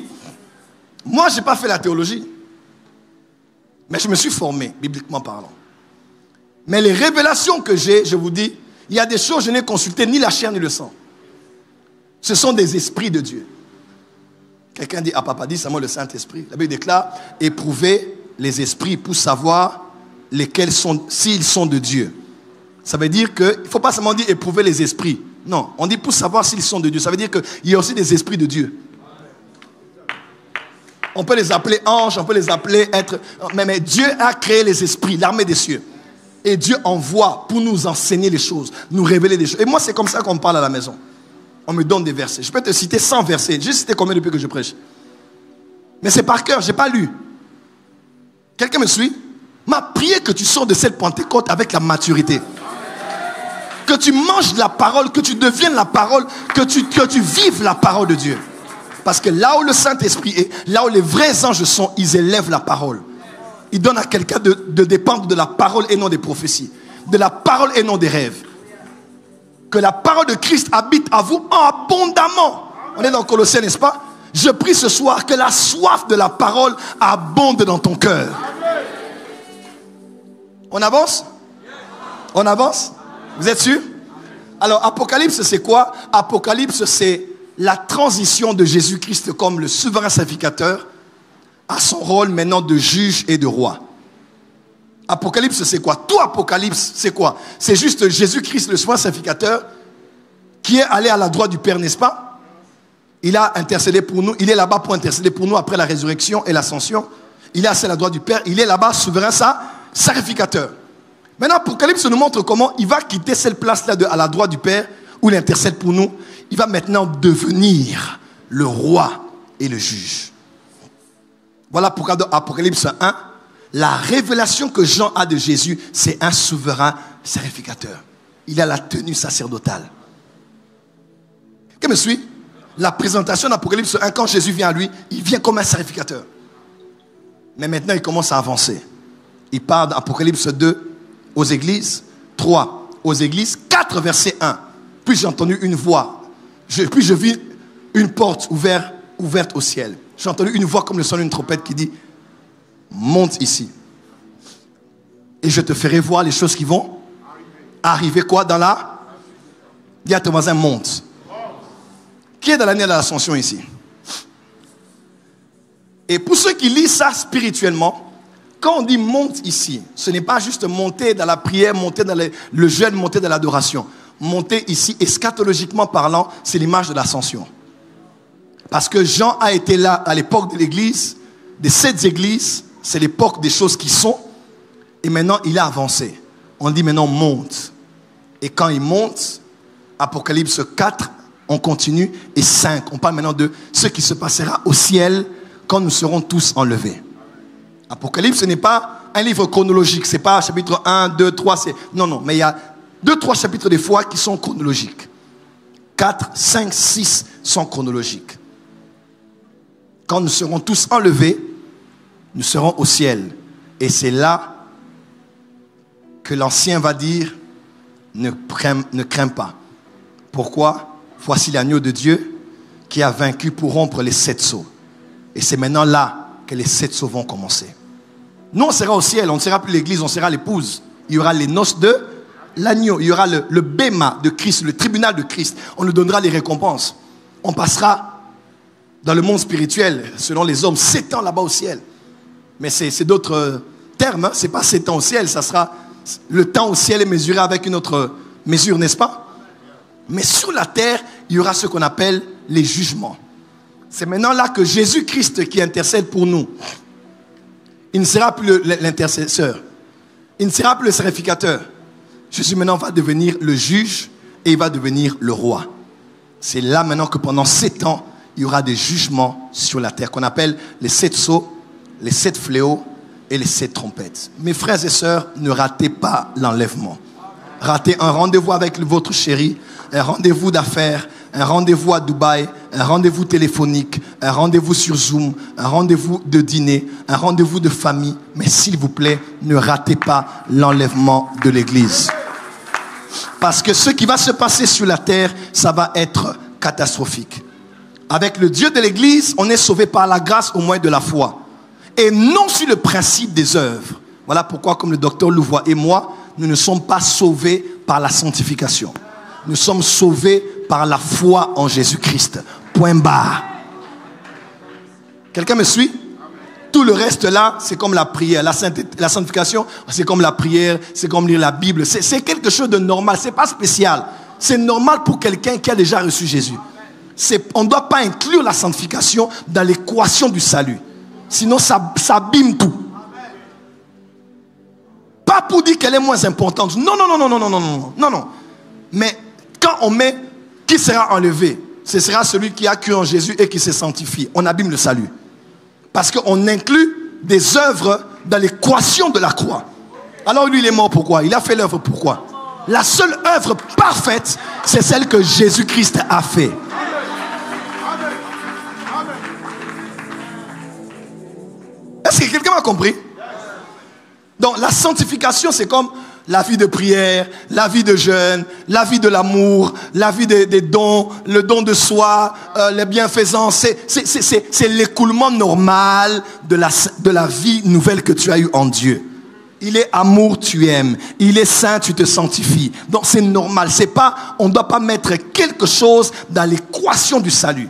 moi je n'ai pas fait la théologie, mais je me suis formé, bibliquement parlant. Mais les révélations que j'ai, je vous dis, il y a des choses, je n'ai consulté ni la chair ni le sang. Ce sont des esprits de Dieu. Quelqu'un dit, ah papa, dit seulement le Saint-Esprit. La Bible déclare, éprouvez les esprits pour savoir lesquels sont, s'ils sont de Dieu. Ça veut dire qu'il ne faut pas seulement dire éprouver les esprits. Non, on dit pour savoir s'ils sont de Dieu. Ça veut dire qu'il y a aussi des esprits de Dieu. On peut les appeler anges, on peut les appeler êtres. Mais Dieu a créé les esprits, l'armée des cieux. Et Dieu envoie pour nous enseigner les choses, nous révéler des choses. Et moi, c'est comme ça qu'on me parle à la maison. On me donne des versets. Je peux te citer 100 versets. J'ai cité combien depuis que je prêche? Mais c'est par cœur, je n'ai pas lu. Quelqu'un me suit? Ma prière que tu sors de cette Pentecôte avec la maturité. Que tu manges la parole, que tu deviennes la parole, que tu vives la parole de Dieu. Parce que là où le Saint-Esprit est, là où les vrais anges sont, ils élèvent la parole. Ils donnent à quelqu'un de dépendre de la parole et non des prophéties. De la parole et non des rêves. Que la parole de Christ habite à vous abondamment. On est dans Colossiens, n'est-ce pas? Je prie ce soir que la soif de la parole abonde dans ton cœur. On avance? On avance? Vous êtes sûr? Alors, Apocalypse, c'est quoi? Apocalypse, c'est la transition de Jésus-Christ comme le souverain sacrificateur à son rôle maintenant de juge et de roi. Apocalypse, c'est quoi? Tout Apocalypse, c'est quoi? C'est juste Jésus-Christ, le souverain sacrificateur, qui est allé à la droite du Père, n'est-ce pas? Il a intercédé pour nous. Il est là-bas pour intercéder pour nous après la résurrection et l'ascension. Il est assis à la droite du Père. Il est là-bas, souverain sacrificateur. Maintenant, Apocalypse nous montre comment il va quitter cette place-là à la droite du Père, où il intercède pour nous. Il va maintenant devenir le roi et le juge. Voilà pourquoi dans Apocalypse 1, la révélation que Jean a de Jésus, c'est un souverain sacrificateur. Il a la tenue sacerdotale. Qui me suit? La présentation d'Apocalypse 1, quand Jésus vient à lui, il vient comme un sacrificateur. Mais maintenant, il commence à avancer. Il parle d'Apocalypse 2 aux églises, 3 aux églises, 4 verset 1. Puis j'ai entendu une voix. Puis je vis une porte ouverte au ciel. J'ai entendu une voix comme le son d'une trompette qui dit: monte ici. Et je te ferai voir les choses qui vont arriver quoi dans la... Dis à ton voisin, monte. Qui est dans l'année de l'ascension ici? Et pour ceux qui lisent ça spirituellement, quand on dit monte ici, ce n'est pas juste monter dans la prière, monter dans le jeûne, monter dans l'adoration. Monter ici, eschatologiquement parlant, c'est l'image de l'ascension. Parce que Jean a été là à l'époque de l'église, des 7 églises, c'est l'époque des choses qui sont, et maintenant il a avancé. On dit maintenant monte. Et quand il monte, Apocalypse 4, on continue, et 5, on parle maintenant de ce qui se passera au ciel quand nous serons tous enlevés. Apocalypse, ce n'est pas un livre chronologique, ce n'est pas chapitre 1, 2, 3, c'est... Non, mais il y a 2, 3 chapitres des fois qui sont chronologiques. 4, 5, 6 sont chronologiques. Quand nous serons tous enlevés, nous serons au ciel. Et c'est là que l'ancien va dire, ne crains pas. Pourquoi? Voici l'agneau de Dieu qui a vaincu pour rompre les 7 sceaux. Et c'est maintenant là que les 7 sceaux vont commencer. Nous, on sera au ciel, on ne sera plus l'église, on sera l'épouse. Il y aura les noces de l'agneau, il y aura le béma de Christ, le tribunal de Christ. On nous donnera les récompenses. On passera dans le monde spirituel, selon les hommes, 7 ans là-bas au ciel. Mais c'est d'autres termes, hein? Ce n'est pas 7 ans au ciel, ça sera... Le temps au ciel est mesuré avec une autre mesure, n'est-ce pas? Mais sur la terre, il y aura ce qu'on appelle les jugements. C'est maintenant là que Jésus-Christ qui intercède pour nous. Il ne sera plus l'intercesseur. Il ne sera plus le sacrificateur. Jésus maintenant va devenir le juge et il va devenir le roi. C'est là maintenant que pendant 7 ans, il y aura des jugements sur la terre qu'on appelle les 7 sceaux, les 7 fléaux et les 7 trompettes. Mes frères et sœurs, ne ratez pas l'enlèvement. Ratez un rendez-vous avec votre chéri, un rendez-vous d'affaires, un rendez-vous à Dubaï, un rendez-vous téléphonique, un rendez-vous sur Zoom, un rendez-vous de dîner, un rendez-vous de famille. Mais s'il vous plaît, ne ratez pas l'enlèvement de l'église. Parce que ce qui va se passer sur la terre, ça va être catastrophique. Avec le Dieu de l'église, on est sauvé par la grâce au moyen de la foi. Et non sur le principe des œuvres. Voilà pourquoi, comme le docteur Louvois et moi, nous ne sommes pas sauvés par la sanctification. Nous sommes sauvés par la foi en Jésus-Christ. Point barre. Quelqu'un me suit? Tout le reste là, c'est comme la prière. La sanctification, c'est comme la prière, c'est comme lire la Bible. C'est quelque chose de normal, c'est pas spécial. C'est normal pour quelqu'un qui a déjà reçu Jésus. On ne doit pas inclure la sanctification dans l'équation du salut. Sinon, ça abîme tout. Pas pour dire qu'elle est moins importante. Non. Mais quand on met qui sera enlevé, ce sera celui qui a cru en Jésus et qui se sanctifie. On abîme le salut. Parce qu'on inclut des œuvres dans l'équation de la croix. Alors lui, il est mort pourquoi? Il a fait l'œuvre pourquoi? La seule œuvre parfaite, c'est celle que Jésus-Christ a fait. Est-ce que quelqu'un m'a compris? Donc la sanctification, c'est comme la vie de prière, la vie de jeûne, la vie de l'amour, la vie des dons, le don de soi, les bienfaisances. C'est l'écoulement normal de la vie nouvelle que tu as eue en Dieu. Il est amour, tu aimes. Il est saint, tu te sanctifies. Donc c'est normal. On ne doit pas mettre quelque chose dans l'équation du salut.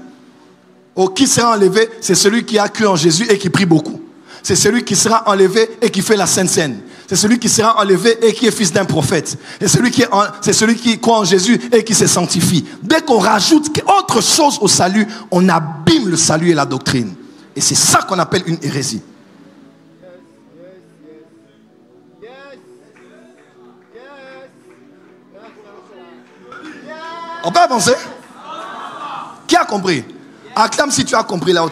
Oh, qui sera enlevé? C'est celui qui a cru en Jésus et qui prie beaucoup. C'est celui qui sera enlevé et qui fait la Sainte Seine. C'est celui qui sera enlevé et qui est fils d'un prophète. C'est celui qui croit en Jésus et qui se sanctifie. Dès qu'on rajoute autre chose au salut, on abîme le salut et la doctrine. Et c'est ça qu'on appelle une hérésie. On peut avancer? Qui a compris? Acclame si tu as compris là-haut.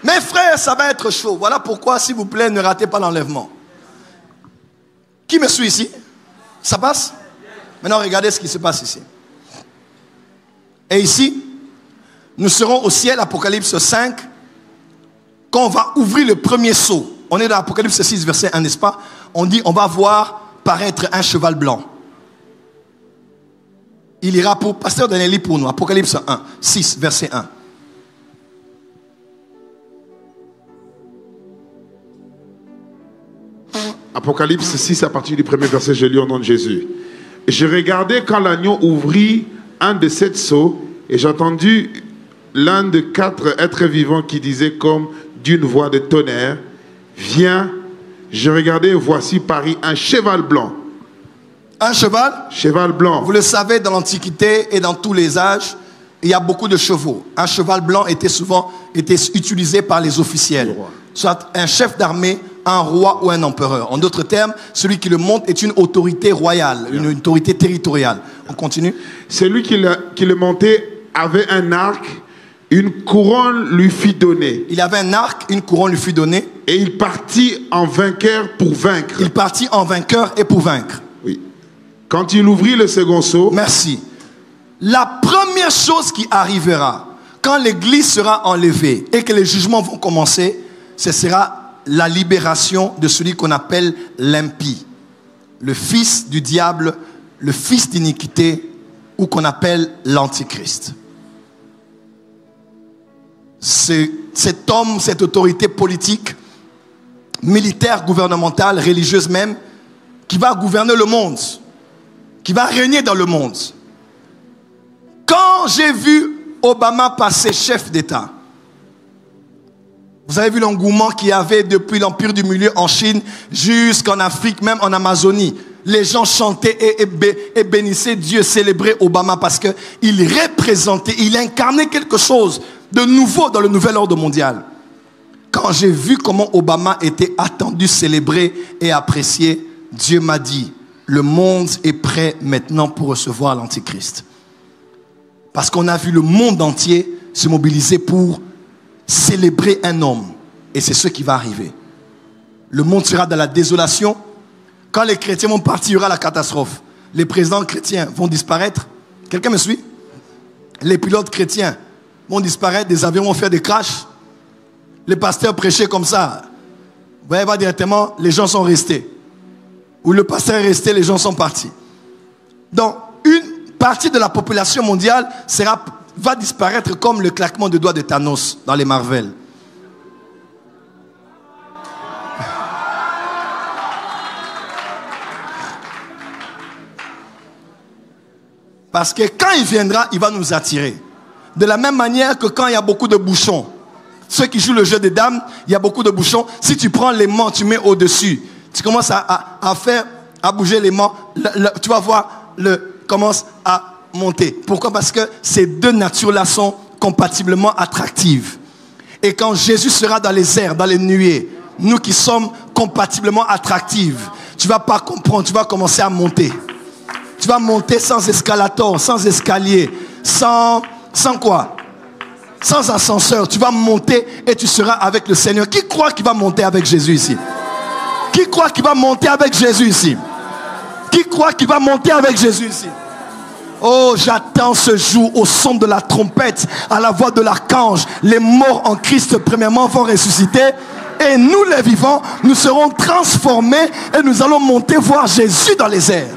Mes frères, ça va être chaud. Voilà pourquoi, s'il vous plaît, ne ratez pas l'enlèvement. Qui me suit ici? Ça passe? Maintenant, regardez ce qui se passe ici. Et ici, nous serons au ciel, Apocalypse 5, quand on va ouvrir le premier sceau. On est dans Apocalypse 6, verset 1, n'est-ce pas? On dit, on va voir paraître un cheval blanc. Il ira pour Pasteur Daniel, lit pour nous. Apocalypse 1, 6, verset 1. Apocalypse 6, à partir du premier verset, je lis au nom de Jésus. Je regardais quand l'agneau ouvrit un de sept sceaux, et j'ai entendu l'un de quatre êtres vivants qui disait comme d'une voix de tonnerre, viens. Je regardais et voici Paris un cheval blanc. Un cheval? Cheval blanc. Vous le savez, dans l'Antiquité et dans tous les âges, il y a beaucoup de chevaux. Un cheval blanc était souvent utilisé par les officiels. Soit un chef d'armée, un roi ou un empereur. En d'autres termes, celui qui le monte est une autorité royale, une autorité territoriale. On continue. Celui qui le montait avait un arc, une couronne lui fut donnée. Il avait un arc, une couronne lui fut donnée. Et il partit en vainqueur pour vaincre. Il partit en vainqueur et pour vaincre. Oui. Quand il ouvrit le second sceau. Merci. La première chose qui arrivera, quand l'Église sera enlevée et que les jugements vont commencer, ce sera la libération de celui qu'on appelle l'impie. Le fils du diable, le fils d'iniquité, ou qu'on appelle l'antichrist. Cet homme, cette autorité politique, militaire, gouvernementale, religieuse même, qui va gouverner le monde, qui va régner dans le monde. Quand j'ai vu Obama passer chef d'État, vous avez vu l'engouement qu'il y avait depuis l'Empire du Milieu en Chine jusqu'en Afrique, même en Amazonie. Les gens chantaient et bénissaient Dieu, célébraient Obama parce qu'il représentait, il incarnait quelque chose de nouveau dans le nouvel ordre mondial. Quand j'ai vu comment Obama était attendu, célébré et apprécié, Dieu m'a dit, le monde est prêt maintenant pour recevoir l'Antichrist. Parce qu'on a vu le monde entier se mobiliser pour célébrer un homme. Et c'est ce qui va arriver. Le monde sera dans la désolation. Quand les chrétiens vont partir, il y aura la catastrophe. Les présidents chrétiens vont disparaître. Quelqu'un me suit? Les pilotes chrétiens vont disparaître. Des avions vont faire des crashs. Les pasteurs prêchaient comme ça. Vous voyez pas directement, les gens sont restés. Ou le pasteur est resté, les gens sont partis. Donc, une partie de la population mondiale va disparaître comme le claquement de doigts de Thanos dans les Marvel. Parce que quand il viendra, il va nous attirer. De la même manière que quand il y a beaucoup de bouchons, ceux qui jouent le jeu des dames, il y a beaucoup de bouchons. Si tu prends l'aimant, tu mets au-dessus, tu commences à bouger l'aimant, tu vas voir, commence à monter. Pourquoi? Parce que ces deux natures-là sont compatiblement attractives. Et quand Jésus sera dans les airs, dans les nuées, nous qui sommes compatiblement attractives, tu ne vas pas comprendre, tu vas commencer à monter. Tu vas monter sans escalator, sans escalier, sans quoi? Sans ascenseur. Tu vas monter et tu seras avec le Seigneur. Qui croit qu'il va monter avec Jésus ici? Qui croit qu'il va monter avec Jésus ici? Qui croit qu'il va monter avec Jésus ici? Oh, j'attends ce jour au son de la trompette, à la voix de l'archange. Les morts en Christ, premièrement, vont ressusciter. Et nous, les vivants, nous serons transformés et nous allons monter voir Jésus dans les airs.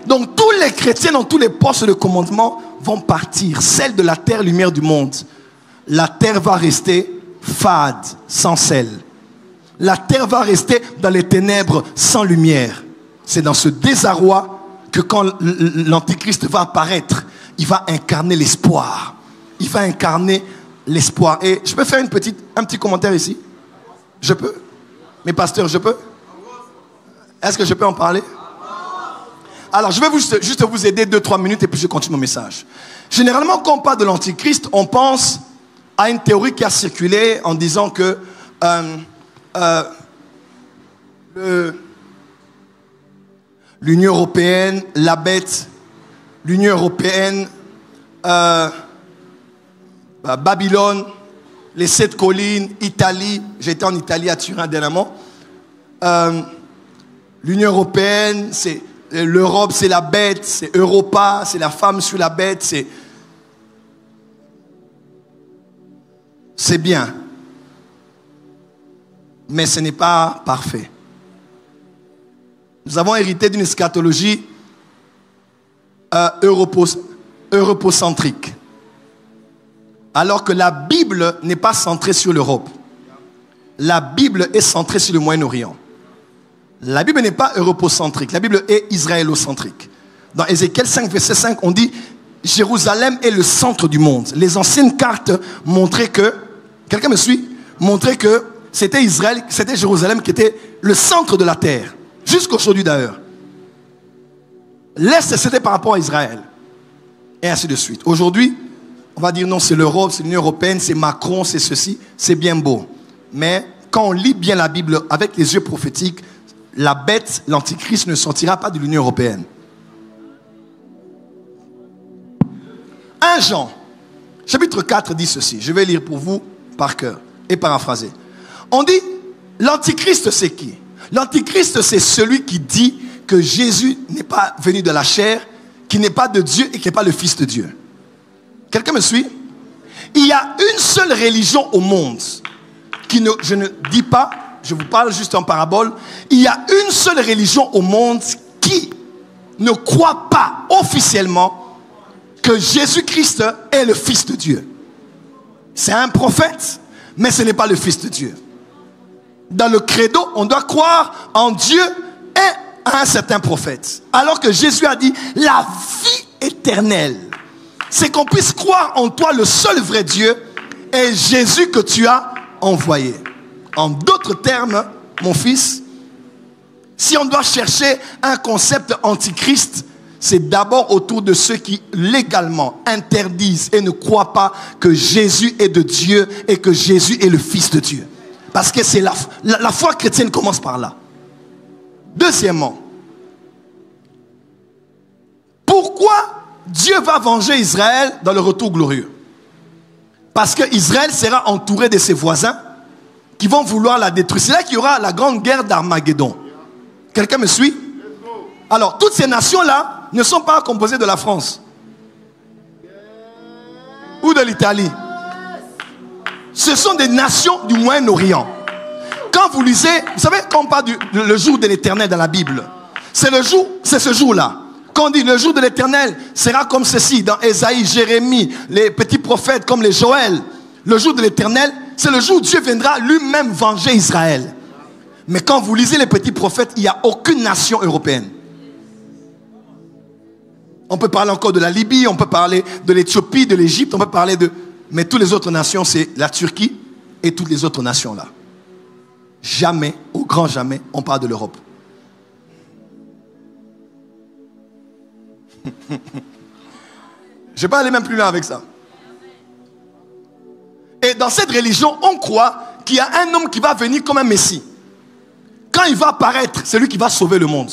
Donc, tous les chrétiens dans tous les postes de commandement vont partir. Celle de la terre, lumière du monde. La terre va rester fade, sans sel. La terre va rester dans les ténèbres, sans lumière. C'est dans ce désarroi que quand l'Antichrist va apparaître, il va incarner l'espoir. Il va incarner l'espoir. Et je peux faire un petit commentaire ici? Je peux? Mes pasteurs, je peux? Est-ce que je peux en parler? Alors, je vais juste vous aider 2-3 minutes et puis je continue mon message. Généralement, quand on parle de l'Antichrist, on pense à une théorie qui a circulé en disant que l'Union européenne, la bête, l'Union européenne, Babylone, les 7 collines, Italie. J'étais en Italie à Turin dernièrement. L'Union européenne, c'est l'Europe, c'est la bête, c'est Europa, c'est la femme sur la bête, c'est bien. Mais ce n'est pas parfait. Nous avons hérité d'une eschatologie europocentrique. Alors que la Bible n'est pas centrée sur l'Europe. La Bible est centrée sur le Moyen-Orient. La Bible n'est pas europocentrique. La Bible est israélocentrique. Dans Ézéchiel 5, verset 5, on dit Jérusalem est le centre du monde. Les anciennes cartes montraient que, quelqu'un me suit, montraient que c'était Israël, c'était Jérusalem qui était le centre de la terre. Jusqu'aujourd'hui d'ailleurs. L'Est, c'était par rapport à Israël. Et ainsi de suite. Aujourd'hui, on va dire non, c'est l'Europe, c'est l'Union européenne, c'est Macron, c'est ceci. C'est bien beau. Mais quand on lit bien la Bible avec les yeux prophétiques, la bête, l'Antichrist ne sortira pas de l'Union européenne. 1 Jean, chapitre 4 dit ceci. Je vais lire pour vous par cœur et paraphraser. On dit, l'Antichrist c'est qui? L'Antichrist c'est celui qui dit que Jésus n'est pas venu de la chair, qui n'est pas de Dieu et qui n'est pas le Fils de Dieu. Quelqu'un me suit? Il y a une seule religion au monde qui ne, je ne dis pas, je vous parle juste en parabole. Il y a une seule religion au monde qui ne croit pas officiellement que Jésus-Christ est le Fils de Dieu. C'est un prophète, mais ce n'est pas le Fils de Dieu. Dans le credo, on doit croire en Dieu et à un certain prophète. Alors que Jésus a dit la vie éternelle. C'est qu'on puisse croire en toi, le seul vrai Dieu, et Jésus que tu as envoyé. En d'autres termes, mon fils, si on doit chercher un concept antichrist, c'est d'abord autour de ceux qui légalement interdisent et ne croient pas que Jésus est de Dieu et que Jésus est le Fils de Dieu. Parce que c'est la foi chrétienne commence par là. Deuxièmement, pourquoi Dieu va venger Israël dans le retour glorieux? Parce que Israël sera entouré de ses voisins qui vont vouloir la détruire. C'est là qu'il y aura la grande guerre d'Armageddon. Quelqu'un me suit? Alors, toutes ces nations-là ne sont pas composées de la France ou de l'Italie. Ce sont des nations du Moyen-Orient. Quand vous lisez, vous savez, quand on parle le jour de l'Éternel dans la Bible, c'est ce jour-là. Quand on dit le jour de l'Éternel sera comme ceci, dans Ésaïe, Jérémie, les petits prophètes comme les Joël, le jour de l'Éternel, c'est le jour où Dieu viendra lui-même venger Israël. Mais quand vous lisez les petits prophètes, il n'y a aucune nation européenne. On peut parler encore de la Libye, on peut parler de l'Éthiopie, de l'Égypte, on peut parler de... Mais toutes les autres nations, c'est la Turquie et toutes les autres nations là. Jamais, au grand jamais, on parle de l'Europe. Je ne vais pas aller même plus loin avec ça. Et dans cette religion, on croit qu'il y a un homme qui va venir comme un messie. Quand il va apparaître, c'est lui qui va sauver le monde.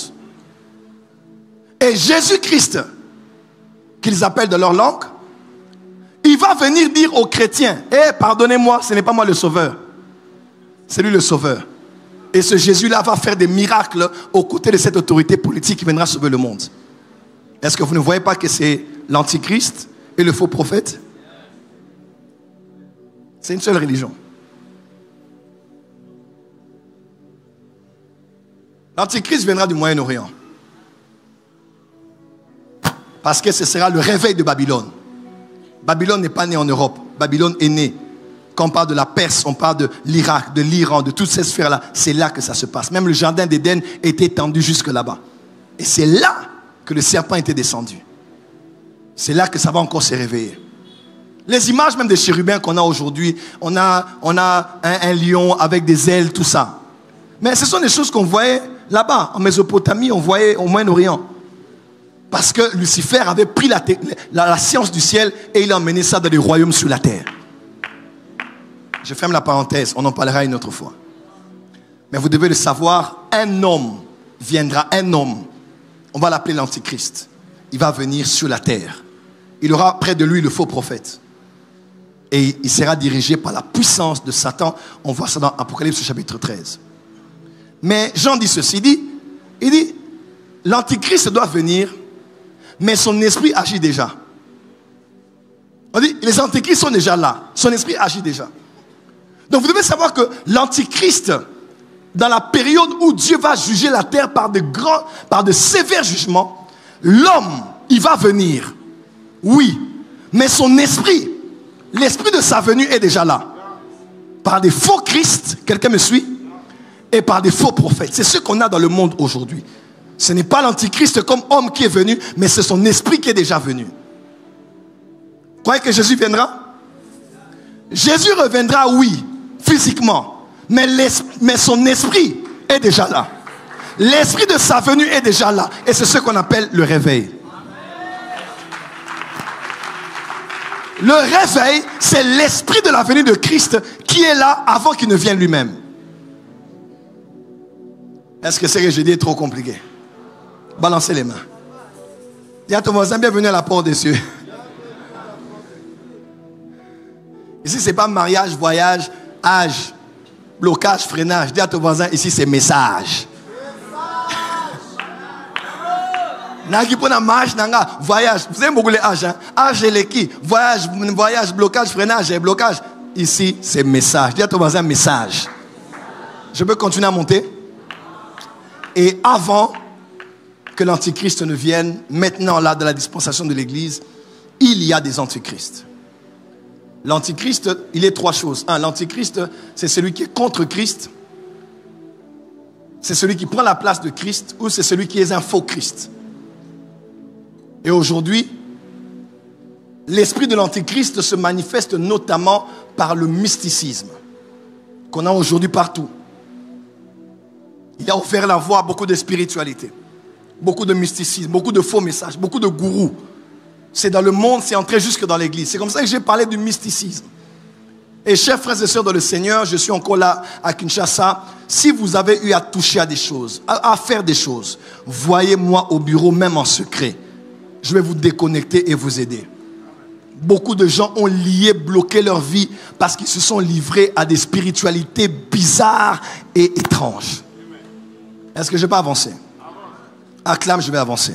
Et Jésus-Christ, qu'ils appellent de leur langue, il va venir dire aux chrétiens, pardonnez-moi, ce n'est pas moi le sauveur. C'est lui le sauveur. Et ce Jésus-là va faire des miracles aux côtés de cette autorité politique qui viendra sauver le monde. Est-ce que vous ne voyez pas que c'est l'antichrist et le faux prophète? C'est une seule religion. L'antichrist viendra du Moyen-Orient. Parce que ce sera le réveil de Babylone. Babylone n'est pas née en Europe. Babylone est née. Quand on parle de la Perse, on parle de l'Irak, de l'Iran, de toutes ces sphères-là. C'est là que ça se passe. Même le jardin d'Éden était étendu jusque là-bas. Et c'est là que le serpent était descendu. C'est là que ça va encore se réveiller. Les images même des chérubins qu'on a aujourd'hui, on a un lion avec des ailes, tout ça. Mais ce sont des choses qu'on voyait là-bas, en Mésopotamie, on voyait au Moyen-Orient. Parce que Lucifer avait pris la science du ciel et il a emmené ça dans les royaumes sur la terre. Je ferme la parenthèse, on en parlera une autre fois. Mais vous devez le savoir, un homme viendra, un homme, on va l'appeler l'Antichrist. Il va venir sur la terre. Il aura près de lui le faux prophète. Et il sera dirigé par la puissance de Satan. On voit ça dans Apocalypse chapitre 13. Mais Jean dit ceci, il dit, l'Antichrist doit venir, mais son esprit agit déjà. On dit, les antichrists sont déjà là. Son esprit agit déjà. Donc vous devez savoir que l'Antichrist, dans la période où Dieu va juger la terre par de sévères jugements, l'homme, il va venir. Oui, mais son esprit, l'esprit de sa venue est déjà là. Par des faux Christ, quelqu'un me suit? Et par des faux prophètes. C'est ce qu'on a dans le monde aujourd'hui. Ce n'est pas l'Antichrist comme homme qui est venu, mais c'est son esprit qui est déjà venu. Vous croyez que Jésus viendra? Jésus reviendra, oui, physiquement. Mais son esprit est déjà là. L'esprit de sa venue est déjà là. Et c'est ce qu'on appelle le réveil. Le réveil, c'est l'esprit de la venue de Christ qui est là avant qu'il ne vienne lui-même. Est-ce que ce que je dis est trop compliqué? Balancez les mains. Dis à ton voisin, bienvenue à la porte des cieux. Ici, ce n'est pas mariage, voyage, âge, blocage, freinage. Dis à ton voisin, ici, c'est message. Voyage, vous aimez beaucoup les âges, hein? Âge et l'équipe, voyage, blocage, freinage et blocage. Ici, c'est message. Dis à ton voisin, message. Je peux continuer à monter? Et avant que l'Antichrist ne vienne, maintenant là, dans la dispensation de l'Église, il y a des antichrists. L'Antichrist, il est trois choses. Un, l'Antichrist, c'est celui qui est contre Christ. C'est celui qui prend la place de Christ, ou c'est celui qui est un faux Christ. Et aujourd'hui, l'esprit de l'Antichrist se manifeste notamment par le mysticisme qu'on a aujourd'hui partout. Il a offert la voie à beaucoup de spiritualité, beaucoup de mysticisme, beaucoup de faux messages, beaucoup de gourous. C'est dans le monde, c'est entré jusque dans l'église. C'est comme ça que j'ai parlé du mysticisme. Et chers frères et sœurs dans le Seigneur, je suis encore là à Kinshasa. Si vous avez eu à toucher à des choses, à faire des choses, voyez-moi au bureau, même en secret. Je vais vous déconnecter et vous aider. Beaucoup de gens ont lié, bloqué leur vie parce qu'ils se sont livrés à des spiritualités bizarres et étranges. Est-ce que je peux avancer? Acclame, je vais avancer.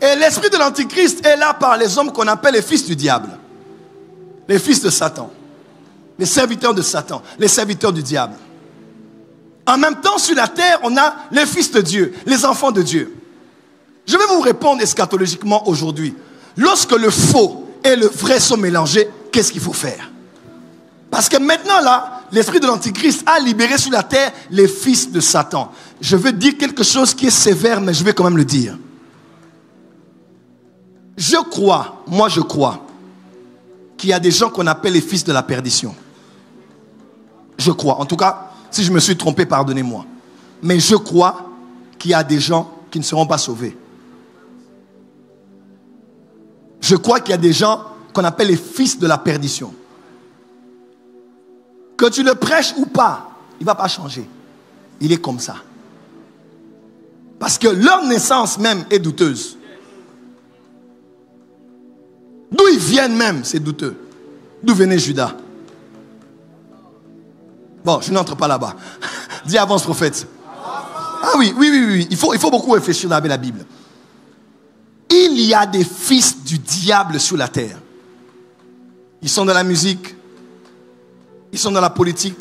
Et l'esprit de l'Antichrist est là par les hommes qu'on appelle les fils du diable. Les fils de Satan. Les serviteurs de Satan. Les serviteurs du diable. En même temps, sur la terre, on a les fils de Dieu, les enfants de Dieu. Je vais vous répondre eschatologiquement aujourd'hui. Lorsque le faux et le vrai sont mélangés, qu'est-ce qu'il faut faire? Parce que maintenant là, l'esprit de l'Antichrist a libéré sur la terre les fils de Satan. Je veux dire quelque chose qui est sévère, mais je vais quand même le dire. Je crois qu'il y a des gens qu'on appelle les fils de la perdition. Je crois. En tout cas, si je me suis trompé, pardonnez-moi. Mais je crois qu'il y a des gens qui ne seront pas sauvés. Je crois qu'il y a des gens qu'on appelle les fils de la perdition. Que tu le prêches ou pas, il ne va pas changer. Il est comme ça. Parce que leur naissance même est douteuse. D'où ils viennent même, c'est douteux. D'où venait Judas? Bon, je n'entre pas là-bas. Dis avance, prophète. Ah oui, oui, oui, oui. Il faut beaucoup réfléchir avec la Bible. Il y a des fils du diable sur la terre. Ils sont dans la musique. Ils sont dans la politique.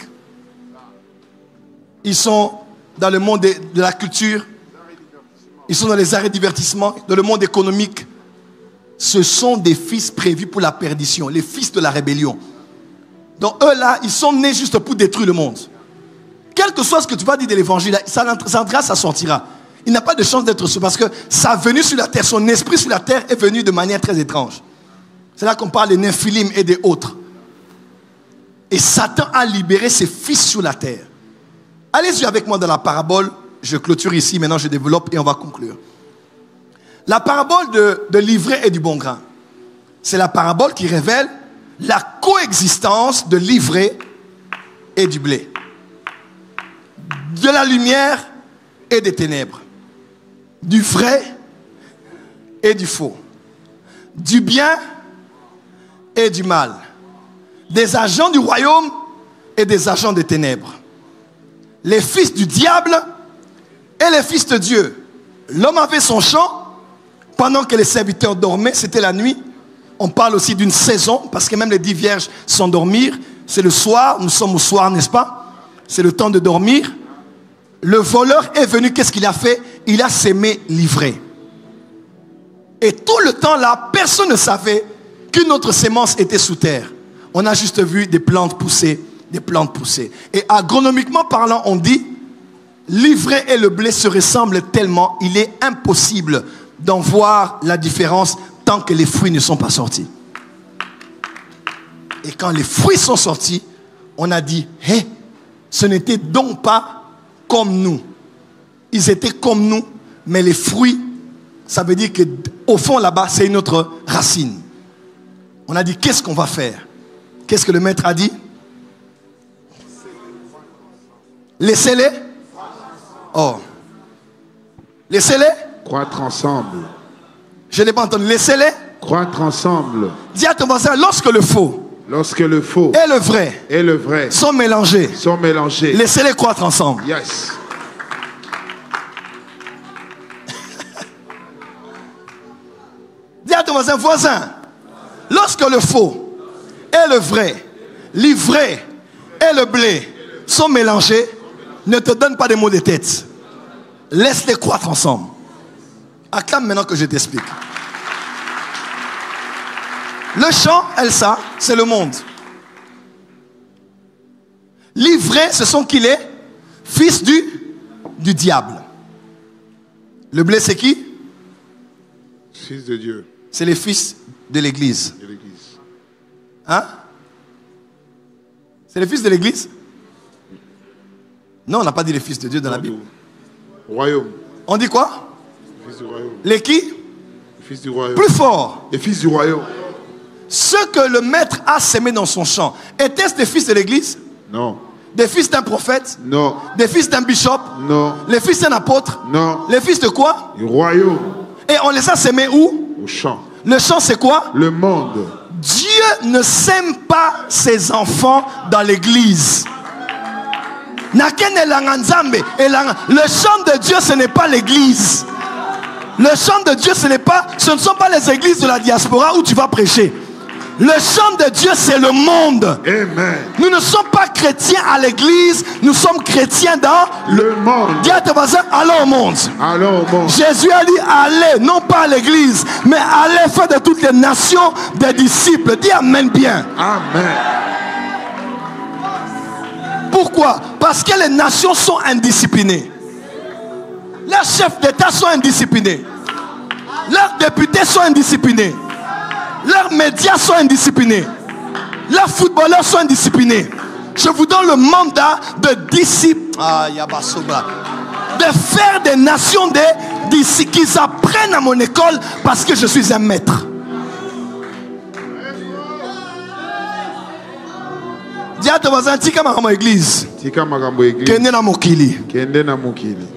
Ils sont dans le monde de la culture. Ils sont dans les arts et divertissements, dans le monde économique. Ce sont des fils prévus pour la perdition, les fils de la rébellion. Donc eux là, ils sont nés juste pour détruire le monde. Quel que soit ce que tu vas dire de l'évangile, ça entrera, ça sortira. Il n'a pas de chance d'être sauvé parce que sa venue sur la terre, son esprit sur la terre est venu de manière très étrange. C'est là qu'on parle des Néphilim et des autres. Et Satan a libéré ses fils sur la terre. Allez-y avec moi dans la parabole. Je clôture ici, maintenant je développe et on va conclure. La parabole de l'ivraie et du bon grain. C'est la parabole qui révèle la coexistence de l'ivraie et du blé. De la lumière et des ténèbres. Du vrai et du faux. Du bien et du mal. Des agents du royaume et des agents des ténèbres. Les fils du diable et les fils de Dieu. L'homme avait son champ pendant que les serviteurs dormaient, c'était la nuit. On parle aussi d'une saison, parce que même les 10 vierges s'endormirent. C'est le soir, nous sommes au soir, n'est-ce pas? C'est le temps de dormir. Le voleur est venu, qu'est-ce qu'il a fait? Il a sémé l'ivraie. Et tout le temps là, personne ne savait qu'une autre sémence était sous terre. On a juste vu des plantes pousser, des plantes pousser. Et agronomiquement parlant, on dit, l'ivraie et le blé se ressemblent tellement, il est impossible d'en voir la différence tant que les fruits ne sont pas sortis. Et quand les fruits sont sortis, on a dit, hé, ce n'était donc pas comme nous. Ils étaient comme nous, mais les fruits, ça veut dire qu'au fond là-bas, c'est une autre racine. On a dit, qu'est-ce qu'on va faire? Qu'est-ce que le maître a dit? Laissez-les. Oh. Laissez-les. Croître ensemble. Je n'ai pas entendu. Laissez-les. Croître ensemble. Dis à ton voisin, lorsque le faux et le vrai sont mélangés, laissez-les croître ensemble. Yes. Dis à ton voisin, lorsque le faux et le vrai, l'ivraie et le blé sont mélangés, ne te donne pas des mots de tête. Laisse-les croître ensemble. Acclame maintenant que je t'explique. Le champ, Elsa, c'est le monde. L'ivraie, ce sont qu'il est fils du diable. Le blé, c'est qui? Fils de Dieu. C'est les fils de l'église. Hein? C'est les fils de l'église? Non, on n'a pas dit les fils de Dieu dans la Bible. Royaume. On dit quoi? Les fils du royaume. Les qui? Les fils du royaume. Plus fort. Les fils du royaume. Ceux que le maître a sémés dans son champ, étaient-ce des fils de l'église? Non. Des fils d'un prophète? Non. Des fils d'un bishop? Non. Les fils d'un apôtre? Non. Les fils de quoi? Du royaume. Et on les a sémés où? Au champ. Le champ, c'est quoi? Le monde. Dieu ne sème pas ses enfants dans l'église. Le champ de Dieu, ce n'est pas l'église. Le champ de Dieu, ce ne sont pas les églises de la diaspora où tu vas prêcher. Le champ de Dieu, c'est le monde. Amen. Nous ne sommes pas chrétiens à l'église, nous sommes chrétiens dans le monde. Dis à tes voisins, allons au monde. Allons au monde. Jésus a dit, allez, non pas à l'église, mais allez faire de toutes les nations des disciples. Dis amen bien. Amen. Pourquoi? Parce que les nations sont indisciplinées. Leurs chefs d'État sont indisciplinés. Leurs députés sont indisciplinés. Leurs médias sont indisciplinés. Leurs footballeurs sont indisciplinés. Je vous donne le mandat de disciples. De faire des nations des disciples. Qu'ils apprennent à mon école parce que je suis un maître. Dis à ton voisin, tika makambo église. Tika makambo église. Kende na mokili. Kende na mokili.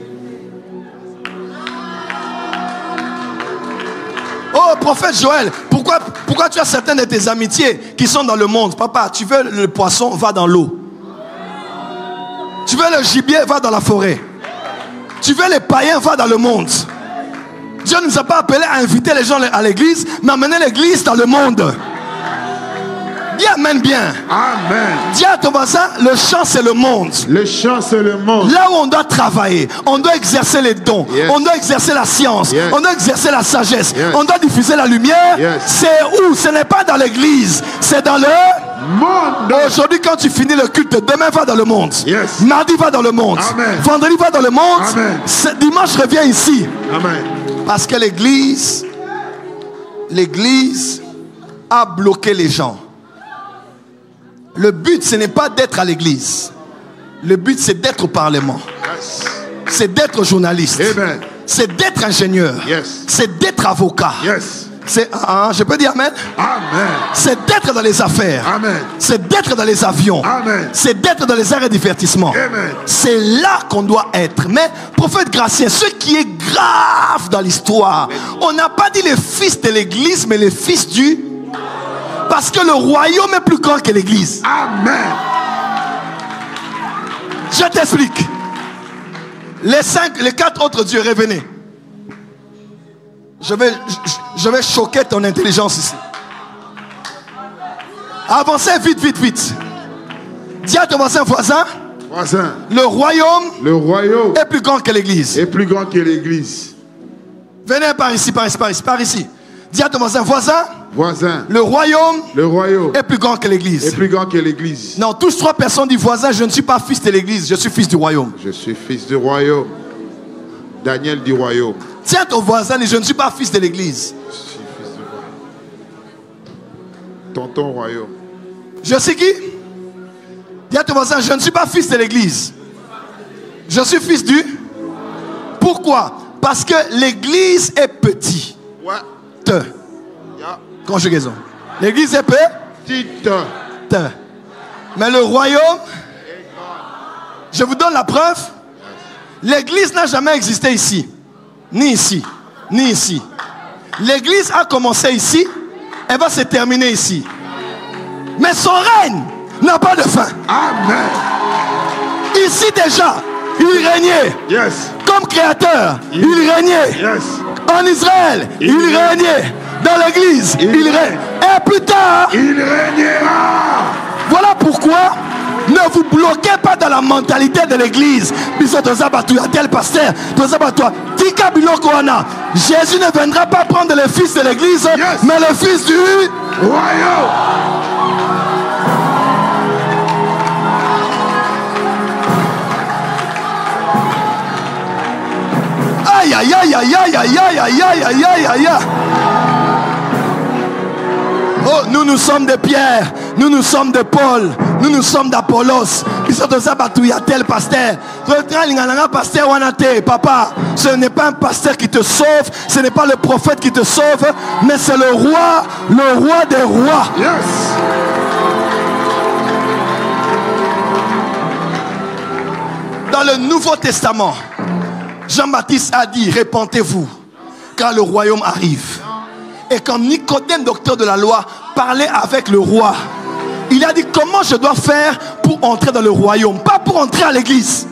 Oh, prophète Joël, pourquoi tu as certaines de tes amitiés qui sont dans le monde? Papa, tu veux le poisson, va dans l'eau. Tu veux le gibier, va dans la forêt. Tu veux les païens, va dans le monde. Dieu ne nous a pas appelés à inviter les gens à l'église, mais à mener l'église dans le monde. Dis amen bien. Amen. Dis à ton voisin, le champ c'est le monde. Le champ c'est le monde. Là où on doit travailler, on doit exercer les dons, Yes. on doit exercer la science, Yes. on doit exercer la sagesse, Yes. on doit diffuser la lumière. Yes. C'est où? Ce n'est pas dans l'église, c'est dans le Monde. Aujourd'hui, quand tu finis le culte, demain va dans le monde. Yes. Mardi va dans le monde. Amen. Vendredi va dans le monde. Amen. Dimanche reviens ici. Amen. Parce que l'église a bloqué les gens. Le but, ce n'est pas d'être à l'église. Le but, c'est d'être au Parlement. Yes. C'est d'être journaliste. Amen. C'est d'être ingénieur. Yes. C'est d'être avocat. Yes. Je peux dire amen? Amen. C'est d'être dans les affaires. Amen. C'est d'être dans les avions. Amen. C'est d'être dans les arts et divertissements. Amen. C'est là qu'on doit être. Mais, prophète Gratien, ce qui est grave dans l'histoire, on n'a pas dit les fils de l'église, mais les fils du... Parce que le royaume est plus grand que l'église. Amen. Je t'explique. Les 4 autres dieux, revenez. Je vais choquer ton intelligence ici. Avancez vite, vite, vite. Dis à ton voisin, Voisin. le royaume Le royaume est plus grand que l'église. est plus grand que l'église. Venez par ici, par ici, par ici, par ici. Dis à ton voisin, Voisin. le royaume Le royaume est plus grand que est l'église. plus grand que l'église. Non, tous 3 personnes disent voisin, je ne suis pas fils de l'église, je suis fils du royaume. Je suis fils du royaume. Daniel du royaume. Tiens ton voisin et je ne suis pas fils de l'église. Je suis fils du royaume. Tonton royaume. Je suis qui? Dis à ton voisin, je ne suis pas fils de l'église. Je suis fils du... Pourquoi? Parce que l'église est petite. Ouais. Ya. Conjugaison. L'église est Tite. Mais le royaume, je vous donne la preuve. L'église n'a jamais existé ici. Ni ici. Ni ici. L'église a commencé ici. Elle va se terminer ici. Mais son règne n'a pas de fin. Amen. Ici déjà, il régnait. Yes. Comme créateur, il régnait. Yes. En Israël, il régnait. Dans l'église, il règne. Et plus tard, Il régnera. voilà pourquoi ne vous bloquez pas dans la mentalité de l'église. Jésus ne viendra pas prendre les fils de l'église, Yes. mais les fils du... Royaume. Aïe, aïe, aïe, aïe, aïe, aïe, aïe, aïe, aïe, aïe, aïe, aïe. Oh, nous sommes de Pierre, nous sommes de Paul, nous sommes d'Apollos. Papa, ce n'est pas un pasteur qui te sauve, ce n'est pas le prophète qui te sauve, mais c'est le roi des rois. Yes. Dans le Nouveau Testament, Jean-Baptiste a dit, répentez-vous, car le royaume arrive. Et quand Nicodème, docteur de la loi, parlait avec le roi, il a dit, comment je dois faire pour entrer dans le royaume? Pas pour entrer à l'église.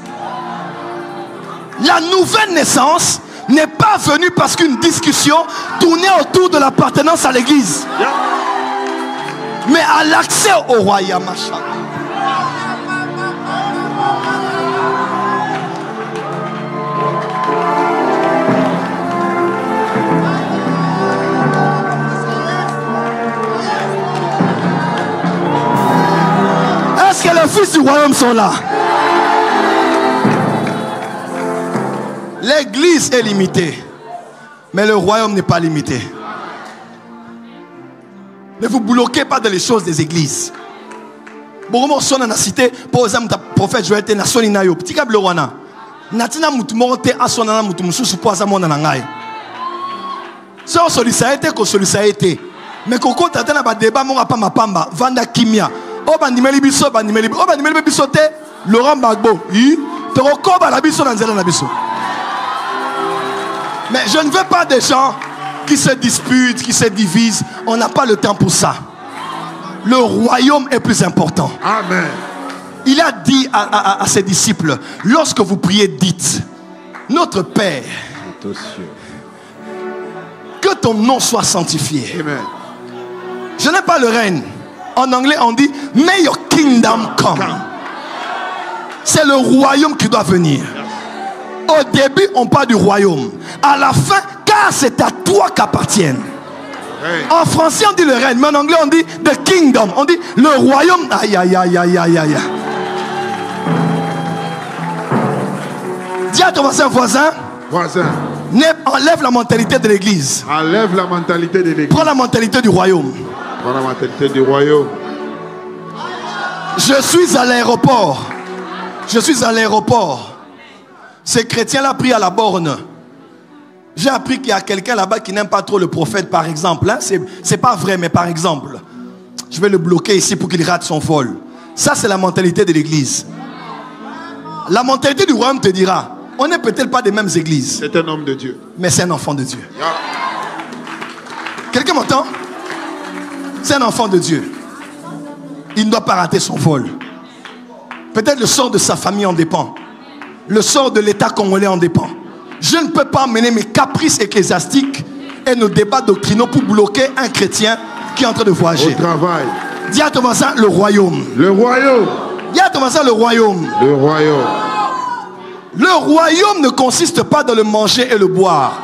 La nouvelle naissance n'est pas venue parce qu'une discussion tournait autour de l'appartenance à l'église, Yeah. mais à l'accès au royaume. Est-ce que les fils du royaume sont là? L'église est limitée, mais le royaume n'est pas limité. Ne vous bloquez pas dans les choses des églises. Beaucoup sont dans la cité, par exemple, le prophète Joël était nation inayo. Petit câble wana. Natina mutumote asona mutumusu pour azamona nangai. C'est un solidarité que solidarité. Mais koko tata na ba débat mon pas ma pamba vanda kimia. O bandimeli biso bandimeli. O bandimeli biso te Laurent Gbagbo. Oui. Te rekoba la biso na nzela na biso. Mais je ne veux pas des gens qui se disputent, qui se divisent. On n'a pas le temps pour ça. Le royaume est plus important. Amen. Il a dit à ses disciples, lorsque vous priez, dites, notre Père, que ton nom soit sanctifié. Amen. Je n'ai pas le règne. En anglais, on dit, may your kingdom come. C'est le royaume qui doit venir. Au début, on parle du royaume. À la fin, car c'est à toi qu'appartiennent. En français, on dit le règne, mais en anglais, on dit the kingdom. On dit le royaume. Aïe, aïe, aïe, aïe, aïe, aïe. Dis à ton voisin, enlève la mentalité de l'église. Enlève la mentalité de l'église. Prends la mentalité du royaume. Prends la mentalité du royaume. Je suis à l'aéroport. Je suis à l'aéroport. Ces chrétiens-là prient à la borne. J'ai appris qu'il y a quelqu'un là-bas qui n'aime pas trop le prophète, par exemple. Hein? C'est pas vrai, mais par exemple. Je vais le bloquer ici pour qu'il rate son vol. Ça, c'est la mentalité de l'église. La mentalité du royaume te dira, on n'est peut-être pas des mêmes églises. C'est un homme de Dieu. Mais c'est un enfant de Dieu. Quelqu'un m'entend? C'est un enfant de Dieu. Il ne doit pas rater son vol. Peut-être le sort de sa famille en dépend. Le sort de l'État congolais en dépend. Je ne peux pas mener mes caprices ecclésiastiques et nos débats doctrinaux pour bloquer un chrétien qui est en train de voyager. Au travail. Dis à ton voisin le royaume. Le royaume. Dis à ton voisin le royaume. Le royaume. Le royaume ne consiste pas dans le manger et le boire,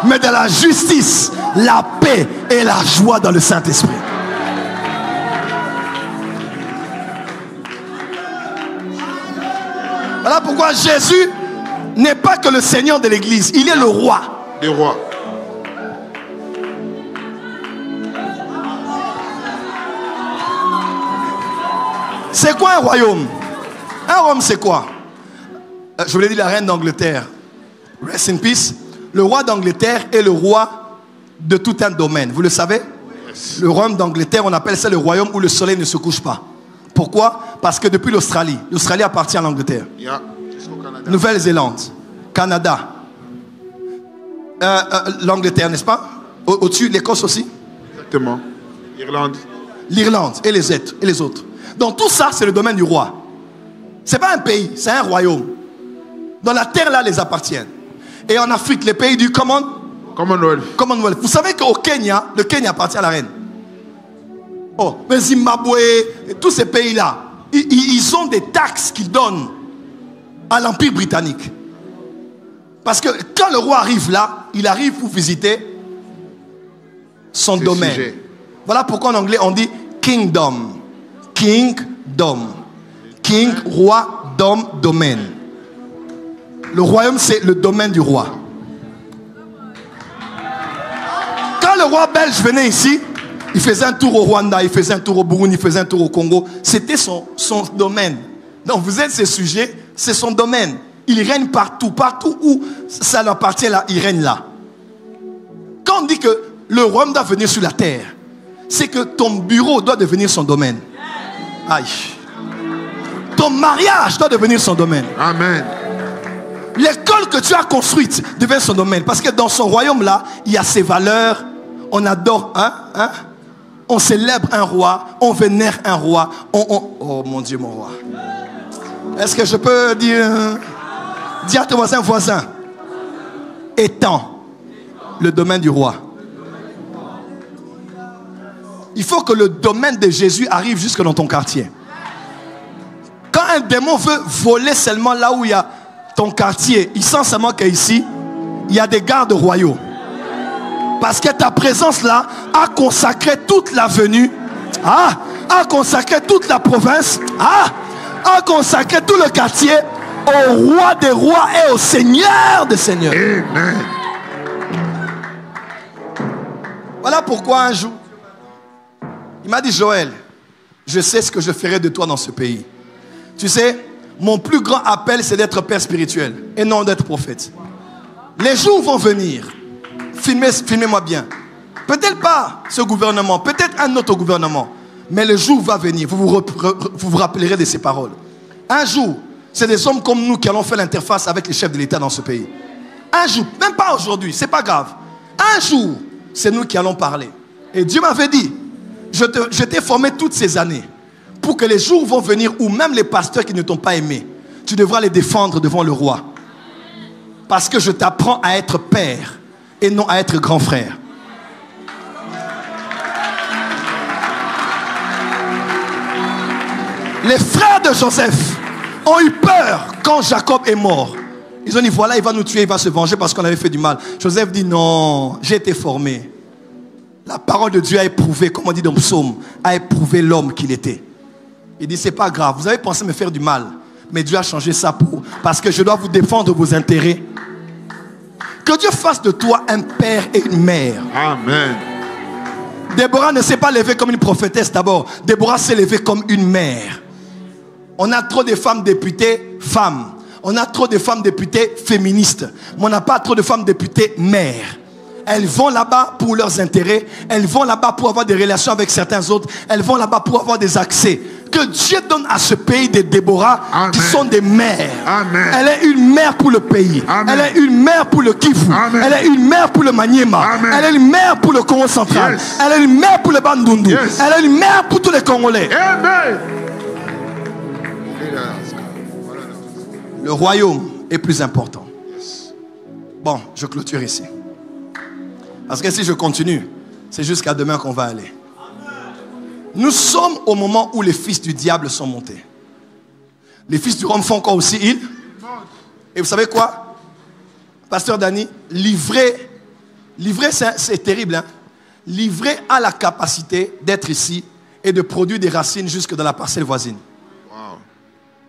mais dans la justice, la paix et la joie dans le Saint-Esprit. Voilà pourquoi Jésus n'est pas que le Seigneur de l'église, il est le roi. Le roi. C'est quoi un royaume? Un royaume, c'est quoi? Je vous l'ai dit, la reine d'Angleterre. Rest in peace. Le roi d'Angleterre est le roi de tout un domaine. Vous le savez? Yes. Le royaume d'Angleterre, on appelle ça le royaume où le soleil ne se couche pas. Pourquoi? Parce que depuis l'Australie appartient à l'Angleterre. Yeah. Nouvelle-Zélande, Canada, l'Angleterre, n'est-ce pas? Au-dessus, l'Écosse aussi. Exactement. L'Irlande et les autres. Donc tout ça, c'est le domaine du roi. Ce n'est pas un pays, c'est un royaume. Dans la terre, là, les appartiennent. Et en Afrique, les pays du Commonwealth. Vous savez qu'au Kenya, le Kenya appartient à la reine. Oh, mais Zimbabwe, tous ces pays-là, ils ont des taxes qu'ils donnent à l'Empire britannique. Parce que quand le roi arrive là, il arrive pour visiter son domaine. Sujet. Voilà pourquoi en anglais on dit kingdom. Kingdom. King, roi, dom, domaine. Le royaume, c'est le domaine du roi. Quand le roi belge venait ici, il faisait un tour au Rwanda, il faisait un tour au Burundi, il faisait un tour au Congo. C'était son domaine. Donc vous êtes ses sujets, c'est son domaine. Il règne partout. Partout où ça lui appartient, là, il règne là. Quand on dit que le royaume doit venir sur la terre, c'est que ton bureau doit devenir son domaine. Aïe. Ton mariage doit devenir son domaine. Amen. L'école que tu as construite devient son domaine. Parce que dans son royaume là, il y a ses valeurs. On adore, on célèbre un roi, on vénère un roi. Oh mon Dieu, mon roi. Est-ce que je peux dire à ton voisin, étends le domaine du roi. Il faut que le domaine de Jésus arrive jusque dans ton quartier. Quand un démon veut voler seulement là où il y a ton quartier, il sent seulement qu'ici, il y a des gardes royaux. Parce que ta présence là a consacré toute l'avenue, a consacré toute la province, a consacré tout le quartier au roi des rois et au Seigneur des seigneurs. Amen. Voilà pourquoi un jour, il m'a dit, Joël, je sais ce que je ferai de toi dans ce pays. Tu sais, mon plus grand appel, c'est d'être père spirituel et non d'être prophète. Les jours vont venir. Filmez-moi bien. Peut-être pas ce gouvernement, peut-être un autre gouvernement. Mais le jour va venir, vous vous rappellerez de ces paroles. Un jour, c'est des hommes comme nous qui allons faire l'interface avec les chefs de l'État dans ce pays. Un jour, même pas aujourd'hui, c'est pas grave. Un jour, c'est nous qui allons parler. Et Dieu m'avait dit, je t'ai formé toutes ces années pour que les jours vont venir où même les pasteurs qui ne t'ont pas aimé, tu devras les défendre devant le roi. Parce que je t'apprends à être père et non à être grand frère. Les frères de Joseph ont eu peur quand Jacob est mort. Ils ont dit voilà, il va nous tuer, il va se venger parce qu'on avait fait du mal. Joseph dit non, j'ai été formé. La parole de Dieu a éprouvé, comme on dit dans le psaume, a éprouvé l'homme qu'il était. Il dit c'est pas grave, vous avez pensé me faire du mal, mais Dieu a changé ça parce que je dois vous défendre vos intérêts. Que Dieu fasse de toi un père et une mère. Amen. Déborah ne s'est pas levée comme une prophétesse d'abord. Déborah s'est levée comme une mère. On a trop de femmes députées femmes. On a trop de femmes députées féministes. Mais on n'a pas trop de femmes députées mères. Elles vont là-bas pour leurs intérêts. Elles vont là-bas pour avoir des relations avec certains autres. Elles vont là-bas pour avoir des accès. Que Dieu donne à ce pays des Déborah qui sont des mères. Amen. Elle est une mère pour le pays. Amen. Elle est une mère pour le Kivu. Amen. Elle est une mère pour le Maniema. Amen. Elle est une mère pour le Congo central. Yes. Elle est une mère pour le Bandundu. Yes. Elle est une mère pour tous les Congolais. Amen. Le royaume est plus important. Bon, je clôture ici. Parce que si je continue, c'est jusqu'à demain qu'on va aller. Nous sommes au moment où les fils du diable sont montés. Les fils du Rhum font quoi aussi? Et vous savez quoi? Pasteur Dani, livrer c'est terrible. Hein? Livrer a la capacité d'être ici et de produire des racines jusque dans la parcelle voisine.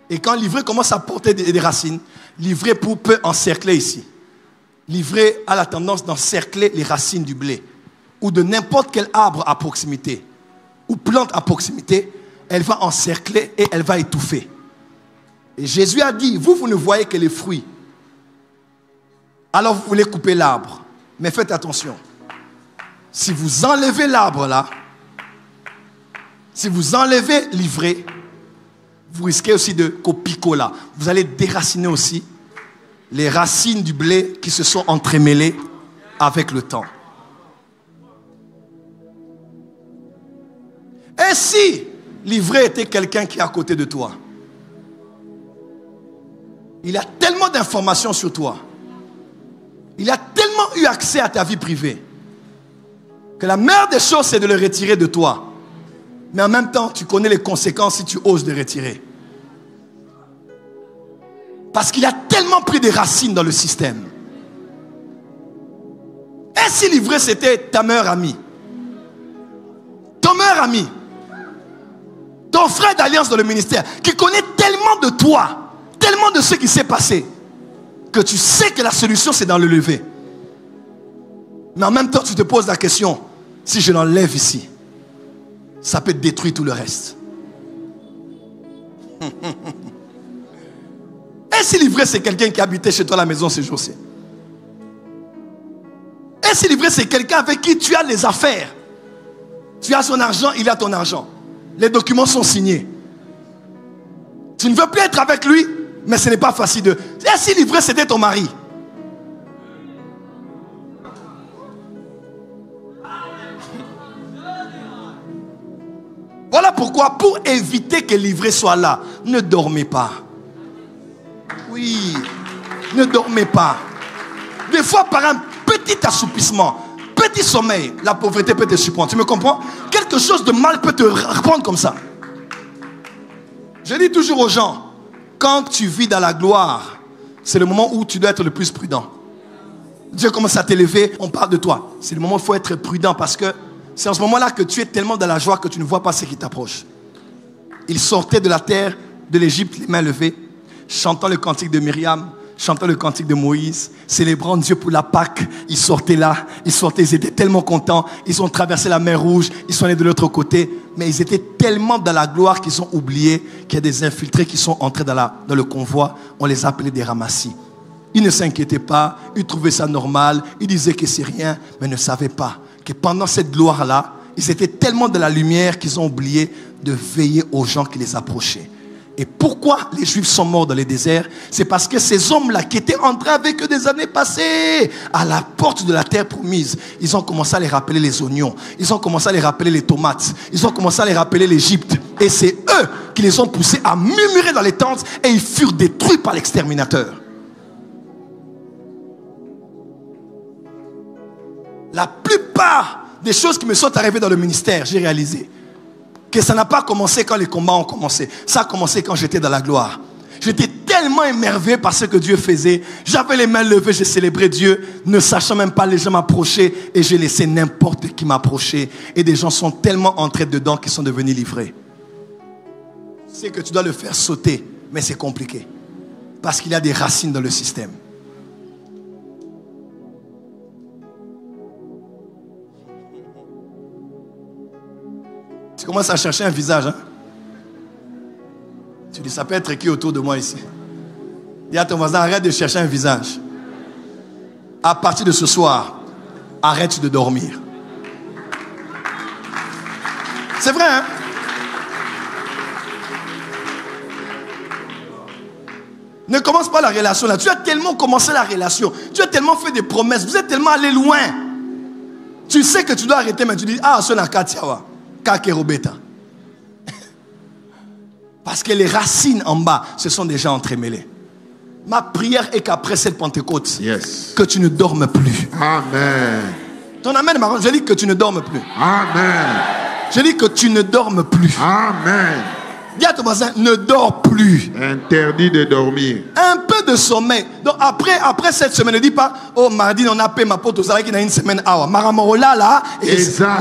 Et quand Livrer commence à porter des racines, Livrer peut encercler ici. Livrer a la tendance d'encercler les racines du blé ou de n'importe quel arbre à proximité ou plante à proximité. Elle va encercler et elle va étouffer. Et Jésus a dit, vous ne voyez que les fruits. Alors vous voulez couper l'arbre. Mais faites attention. Si vous enlevez l'arbre là, si vous enlevez Livrer, vous risquez aussi de copicola. Vous allez déraciner aussi les racines du blé qui se sont entremêlées avec le temps. Et si Livrer était quelqu'un qui est à côté de toi, il a tellement d'informations sur toi, il a tellement eu accès à ta vie privée, que la meilleure des choses c'est de le retirer de toi. Mais en même temps, tu connais les conséquences si tu oses le retirer. Parce qu'il a tellement pris des racines dans le système. Et si Livrer c'était ta meilleure amie, ton meilleur ami, ton frère d'alliance dans le ministère, qui connaît tellement de toi, tellement de ce qui s'est passé, que tu sais que la solution c'est dans le lever. Mais en même temps, tu te poses la question, si je l'enlève ici, ça peut détruire tout le reste. Et si Livrer c'est quelqu'un qui habitait chez toi à la maison ces jours-ci? Et si Livrer c'est quelqu'un avec qui tu as les affaires? Tu as son argent, il a ton argent. Les documents sont signés. Tu ne veux plus être avec lui, mais ce n'est pas facile de... Et si Livrer c'était ton mari? Voilà pourquoi, pour éviter que Livrer soit là, ne dormez pas. Oui, ne dormez pas. Des fois, par un petit assoupissement, petit sommeil, la pauvreté peut te surprendre. Tu me comprends? Quelque chose de mal peut te reprendre comme ça. Je dis toujours aux gens, quand tu vis dans la gloire, c'est le moment où tu dois être le plus prudent. Dieu commence à t'élever, on parle de toi. C'est le moment où il faut être prudent parce que c'est en ce moment-là que tu es tellement dans la joie que tu ne vois pas ce qui t'approche. Il sortait de la terre de l'Égypte, les mains levées, chantant le cantique de Myriam, chantant le cantique de Moïse, célébrant Dieu pour la Pâque. Ils sortaient là, ils étaient tellement contents. Ils ont traversé la mer Rouge, ils sont allés de l'autre côté. Mais ils étaient tellement dans la gloire qu'ils ont oublié qu'il y a des infiltrés qui sont entrés dans le convoi. On les appelait des ramassis. Ils ne s'inquiétaient pas, ils trouvaient ça normal, ils disaient que c'est rien, mais ne savaient pas que pendant cette gloire-là, ils étaient tellement de la lumière qu'ils ont oublié de veiller aux gens qui les approchaient. Et pourquoi les Juifs sont morts dans les déserts? C'est parce que ces hommes-là qui étaient entrés avec eux des années passées à la porte de la terre promise, ils ont commencé à les rappeler les oignons, ils ont commencé à les rappeler les tomates, ils ont commencé à les rappeler l'Égypte. Et c'est eux qui les ont poussés à murmurer dans les tentes et ils furent détruits par l'exterminateur. La plupart des choses qui me sont arrivées dans le ministère, j'ai réalisé que ça n'a pas commencé quand les combats ont commencé. Ça a commencé quand j'étais dans la gloire. J'étais tellement émerveillé par ce que Dieu faisait. J'avais les mains levées, j'ai célébré Dieu, ne sachant même pas les gens m'approcher. Et j'ai laissé n'importe qui m'approcher. Et des gens sont tellement entrés dedans qu'ils sont devenus livrés. C'est que tu dois le faire sauter, mais c'est compliqué. Parce qu'il y a des racines dans le système. Tu commences à chercher un visage. Hein? Tu dis, ça peut être qui autour de moi ici? Dis à ton voisin, arrête de chercher un visage. À partir de ce soir, arrête de dormir. C'est vrai, hein? Ne commence pas la relation là. Tu as tellement commencé la relation. Tu as tellement fait des promesses. Vous êtes tellement allé loin. Tu sais que tu dois arrêter, mais tu dis, ah, ce n'a qu'à tiawa. Parce que les racines en bas se sont déjà entremêlées. Ma prière est qu'après cette Pentecôte, que tu ne dormes plus. Amen. Ton amen, Maron, je dis que tu ne dormes plus. Amen. Je dis que tu ne dormes plus. Amen. Dis à ton voisin, ne dors plus. Interdit de dormir. Un peu de sommeil. Donc après cette semaine, ne dis pas, oh mardi on a payé ma pote Tozawa qui a une semaine awa. Maramorola là,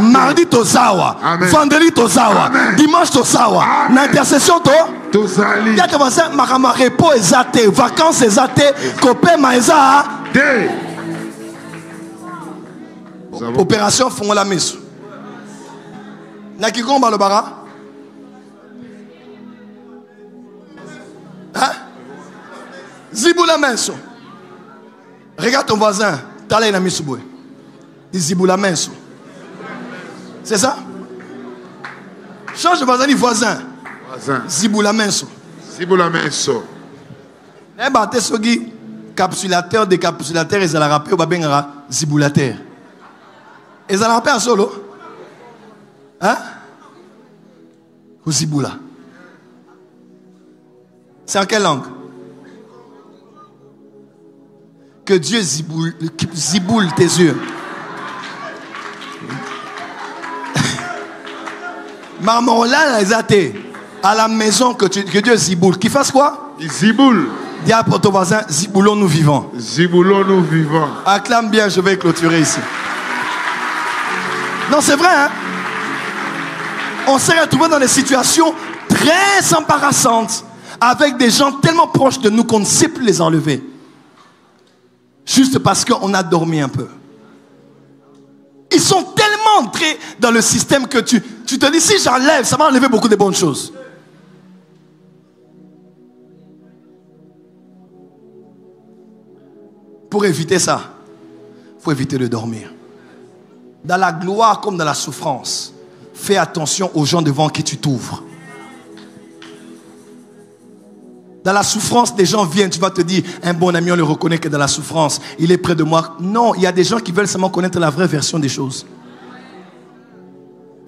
mardi Tozawa, vendredi Tozawa, dimanche Tozawa. L'intercession Tozali. Dis à ton voisin, Marama repos exate, vacances exate, copain maïsa. Opération Fongola Mesu. Nakiko Balobara. Hein? Ziboula Menso. Regarde ton voisin. T'as la misuboué. Dis Ziboula Menso. C'est ça? Change de voisin, dis voisin. Ziboula Menso. Ziboula Menso. Eh ben, t'es sogi capsulateur, décapsulateur, ils allaient rappeler au babengara ziboulateur. Ils allaient rappeler en solo. Hein? Ou ziboula. C'est en quelle langue? Que Dieu ziboule tes yeux. Marmola, à la maison que Dieu ziboule. Qui fasse quoi? Il ziboule. Dis à ton voisin, ziboulons nous vivants. Ziboulons nous vivants. Acclame bien, je vais clôturer ici. Non, c'est vrai, hein? On s'est retrouvé dans des situations très embarrassantes. Avec des gens tellement proches de nous qu'on ne sait plus les enlever. Juste parce qu'on a dormi un peu. Ils sont tellement entrés dans le système que tu te dis, si j'enlève, ça va enlever beaucoup de bonnes choses. Pour éviter ça, il faut éviter de dormir. Dans la gloire comme dans la souffrance, fais attention aux gens devant qui tu t'ouvres. Dans la souffrance, des gens viennent, tu vas te dire, un bon ami, on le reconnaît que dans la souffrance, il est près de moi. Non, il y a des gens qui veulent seulement connaître la vraie version des choses.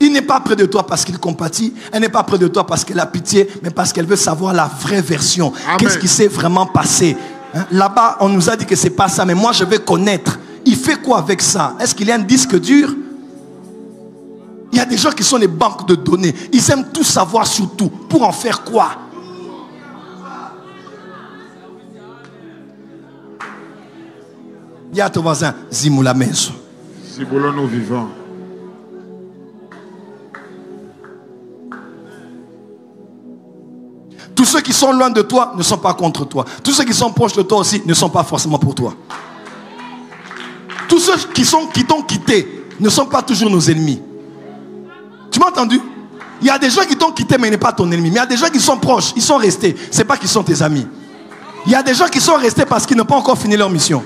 Il n'est pas près de toi parce qu'il compatit, elle n'est pas près de toi parce qu'elle a pitié, mais parce qu'elle veut savoir la vraie version. Qu'est-ce qui s'est vraiment passé? Hein? Là-bas, on nous a dit que c'est pas ça, mais moi je veux connaître. Il fait quoi avec ça? Est-ce qu'il y a un disque dur? Il y a des gens qui sont des banques de données. Ils aiment tout savoir sur tout. Pour en faire quoi? Dis à ton voisin, Zimoula Menso. Ziboulons nous vivants. Tous ceux qui sont loin de toi ne sont pas contre toi. Tous ceux qui sont proches de toi aussi ne sont pas forcément pour toi. Tous ceux qui t'ont quitté ne sont pas toujours nos ennemis. Tu m'as entendu? Il y a des gens qui t'ont quitté mais ils ne sont pas ton ennemi. Mais il y a des gens qui sont proches, ils sont restés. Ce n'est pas qu'ils sont tes amis. Il y a des gens qui sont restés parce qu'ils n'ont pas encore fini leur mission.